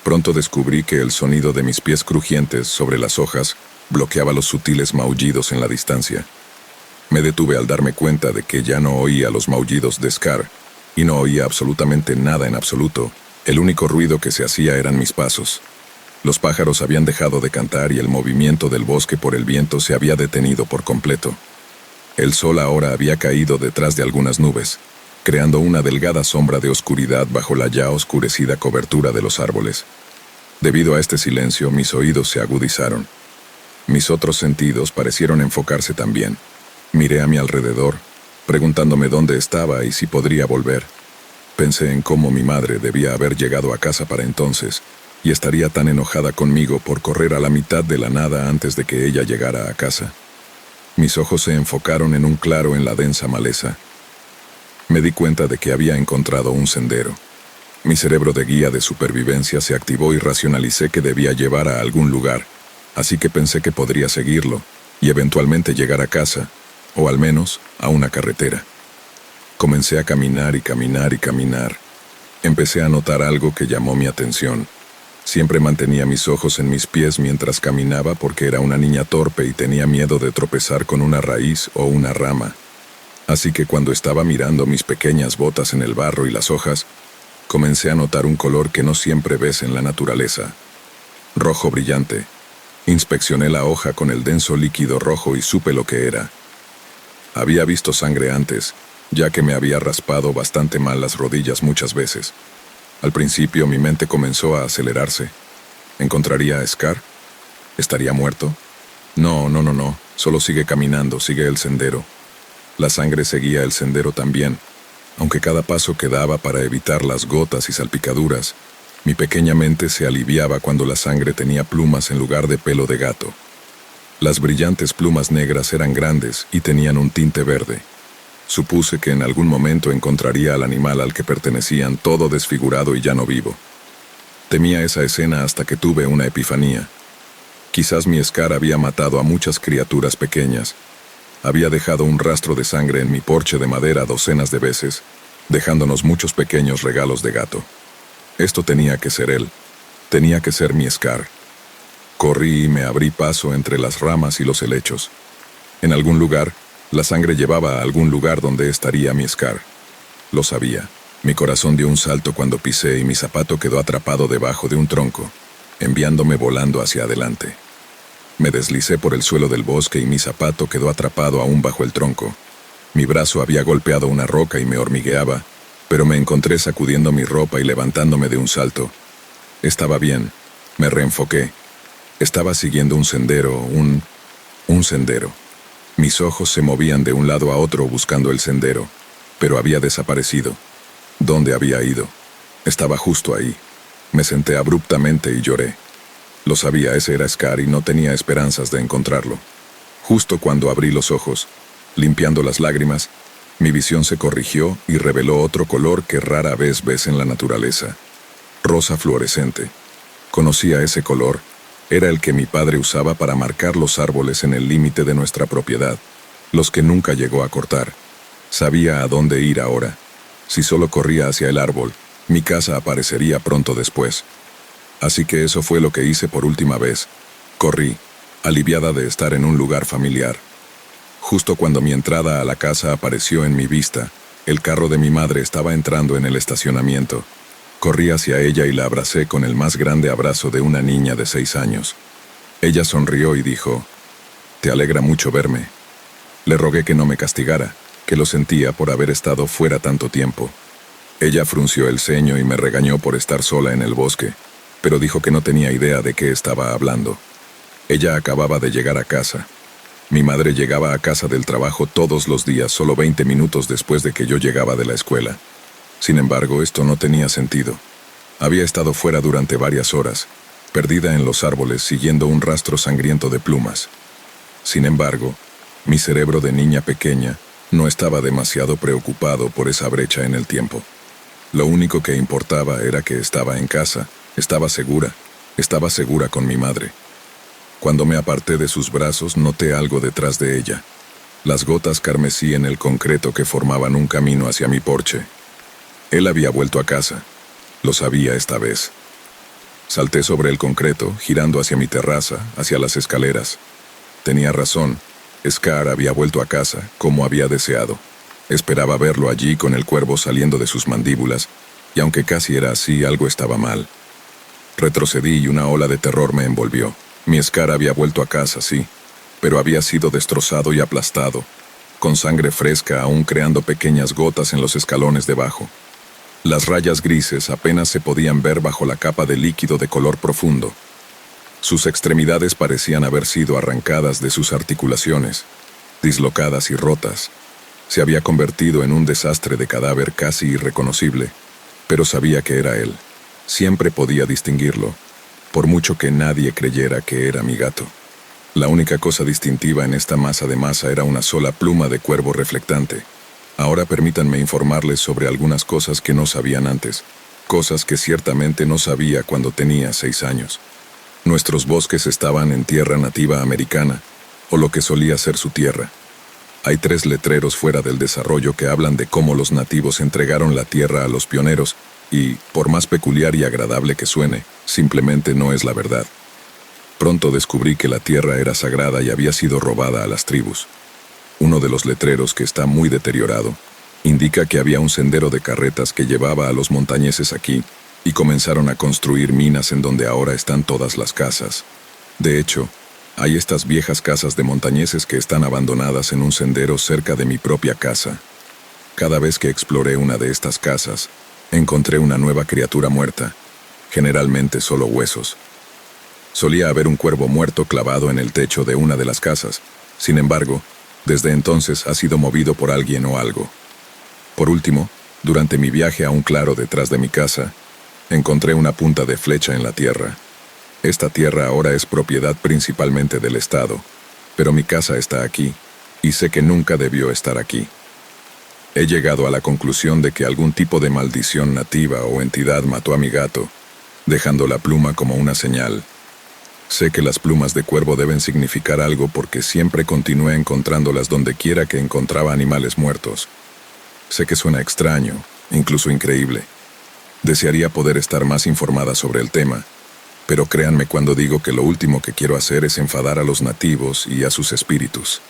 Pronto descubrí que el sonido de mis pies crujientes sobre las hojas bloqueaba los sutiles maullidos en la distancia. Me detuve al darme cuenta de que ya no oía los maullidos de Scar, y no oía absolutamente nada en absoluto. El único ruido que se hacía eran mis pasos. Los pájaros habían dejado de cantar y el movimiento del bosque por el viento se había detenido por completo. El sol ahora había caído detrás de algunas nubes, creando una delgada sombra de oscuridad bajo la ya oscurecida cobertura de los árboles. Debido a este silencio, mis oídos se agudizaron. Mis otros sentidos parecieron enfocarse también. Miré a mi alrededor, preguntándome dónde estaba y si podría volver. Pensé en cómo mi madre debía haber llegado a casa para entonces, y estaría tan enojada conmigo por correr a la mitad de la nada antes de que ella llegara a casa. Mis ojos se enfocaron en un claro en la densa maleza. Me di cuenta de que había encontrado un sendero. Mi cerebro de guía de supervivencia se activó y racionalicé que debía llevar a algún lugar, así que pensé que podría seguirlo y eventualmente llegar a casa, o al menos a una carretera. Comencé a caminar y caminar y caminar. Empecé a notar algo que llamó mi atención. Siempre mantenía mis ojos en mis pies mientras caminaba porque era una niña torpe y tenía miedo de tropezar con una raíz o una rama. Así que cuando estaba mirando mis pequeñas botas en el barro y las hojas, comencé a notar un color que no siempre ves en la naturaleza. Rojo brillante. Inspeccioné la hoja con el denso líquido rojo y supe lo que era. Había visto sangre antes, ya que me había raspado bastante mal las rodillas muchas veces. Al principio mi mente comenzó a acelerarse. ¿Encontraría a Scar? ¿Estaría muerto? No, solo sigue caminando, sigue el sendero. La sangre seguía el sendero también, aunque cada paso que daba para evitar las gotas y salpicaduras, mi pequeña mente se aliviaba cuando la sangre tenía plumas en lugar de pelo de gato. Las brillantes plumas negras eran grandes y tenían un tinte verde. Supuse que en algún momento encontraría al animal al que pertenecían, todo desfigurado y ya no vivo. Temía esa escena hasta que tuve una epifanía. Quizás mi Scar había matado a muchas criaturas pequeñas. Había dejado un rastro de sangre en mi porche de madera docenas de veces, dejándonos muchos pequeños regalos de gato. Esto tenía que ser él. Tenía que ser mi Scar. Corrí y me abrí paso entre las ramas y los helechos. En algún lugar, la sangre llevaba a algún lugar donde estaría mi Scar. Lo sabía. Mi corazón dio un salto cuando pisé y mi zapato quedó atrapado debajo de un tronco, enviándome volando hacia adelante. Me deslicé por el suelo del bosque y mi zapato quedó atrapado aún bajo el tronco. Mi brazo había golpeado una roca y me hormigueaba, pero me encontré sacudiendo mi ropa y levantándome de un salto. Estaba bien. Me reenfoqué. Estaba siguiendo un sendero, un sendero. Mis ojos se movían de un lado a otro buscando el sendero, pero había desaparecido. ¿Dónde había ido? Estaba justo ahí. Me senté abruptamente y lloré. Lo sabía, ese era Scar y no tenía esperanzas de encontrarlo. Justo cuando abrí los ojos, limpiando las lágrimas, mi visión se corrigió y reveló otro color que rara vez ves en la naturaleza. Rosa fluorescente. Conocía ese color. Era el que mi padre usaba para marcar los árboles en el límite de nuestra propiedad, los que nunca llegó a cortar. Sabía a dónde ir ahora. Si solo corría hacia el árbol, mi casa aparecería pronto después. Así que eso fue lo que hice por última vez. Corrí, aliviada de estar en un lugar familiar. Justo cuando mi entrada a la casa apareció en mi vista, el carro de mi madre estaba entrando en el estacionamiento. Corrí hacia ella y la abracé con el más grande abrazo de una niña de 6 años. Ella sonrió y dijo: «Te alegra mucho verme». Le rogué que no me castigara, que lo sentía por haber estado fuera tanto tiempo. Ella frunció el ceño y me regañó por estar sola en el bosque, pero dijo que no tenía idea de qué estaba hablando. Ella acababa de llegar a casa. Mi madre llegaba a casa del trabajo todos los días, solo 20 minutos después de que yo llegaba de la escuela. Sin embargo, esto no tenía sentido. Había estado fuera durante varias horas, perdida en los árboles siguiendo un rastro sangriento de plumas. Sin embargo, mi cerebro de niña pequeña no estaba demasiado preocupado por esa brecha en el tiempo. Lo único que importaba era que estaba en casa, estaba segura con mi madre. Cuando me aparté de sus brazos, noté algo detrás de ella. Las gotas carmesí en el concreto que formaban un camino hacia mi porche. Él había vuelto a casa. Lo sabía esta vez. Salté sobre el concreto, girando hacia mi terraza, hacia las escaleras. Tenía razón. Scar había vuelto a casa, como había deseado. Esperaba verlo allí con el cuervo saliendo de sus mandíbulas, y aunque casi era así, algo estaba mal. Retrocedí y una ola de terror me envolvió. Mi Scar había vuelto a casa, sí, pero había sido destrozado y aplastado, con sangre fresca aún creando pequeñas gotas en los escalones debajo. Las rayas grises apenas se podían ver bajo la capa de líquido de color profundo. Sus extremidades parecían haber sido arrancadas de sus articulaciones, dislocadas y rotas. Se había convertido en un desastre de cadáver casi irreconocible, pero sabía que era él. Siempre podía distinguirlo, por mucho que nadie creyera que era mi gato. La única cosa distintiva en esta masa de masa era una sola pluma de cuervo reflectante. Ahora permítanme informarles sobre algunas cosas que no sabían antes, cosas que ciertamente no sabía cuando tenía 6 años. Nuestros bosques estaban en tierra nativa americana, o lo que solía ser su tierra. Hay 3 letreros fuera del desarrollo que hablan de cómo los nativos entregaron la tierra a los pioneros, y, por más peculiar y agradable que suene, simplemente no es la verdad. Pronto descubrí que la tierra era sagrada y había sido robada a las tribus. Uno de los letreros, que está muy deteriorado, indica que había un sendero de carretas que llevaba a los montañeses aquí, y comenzaron a construir minas en donde ahora están todas las casas. De hecho, hay estas viejas casas de montañeses que están abandonadas en un sendero cerca de mi propia casa. Cada vez que exploré una de estas casas, encontré una nueva criatura muerta, generalmente solo huesos. Solía haber un cuervo muerto clavado en el techo de una de las casas. Sin embargo, desde entonces ha sido movido por alguien o algo. Por último, durante mi viaje a un claro detrás de mi casa, encontré una punta de flecha en la tierra. Esta tierra ahora es propiedad principalmente del Estado, pero mi casa está aquí, y sé que nunca debió estar aquí. He llegado a la conclusión de que algún tipo de maldición nativa o entidad mató a mi gato, dejando la pluma como una señal. Sé que las plumas de cuervo deben significar algo porque siempre continué encontrándolas donde quiera que encontraba animales muertos. Sé que suena extraño, incluso increíble. Desearía poder estar más informada sobre el tema, pero créanme cuando digo que lo último que quiero hacer es enfadar a los nativos y a sus espíritus.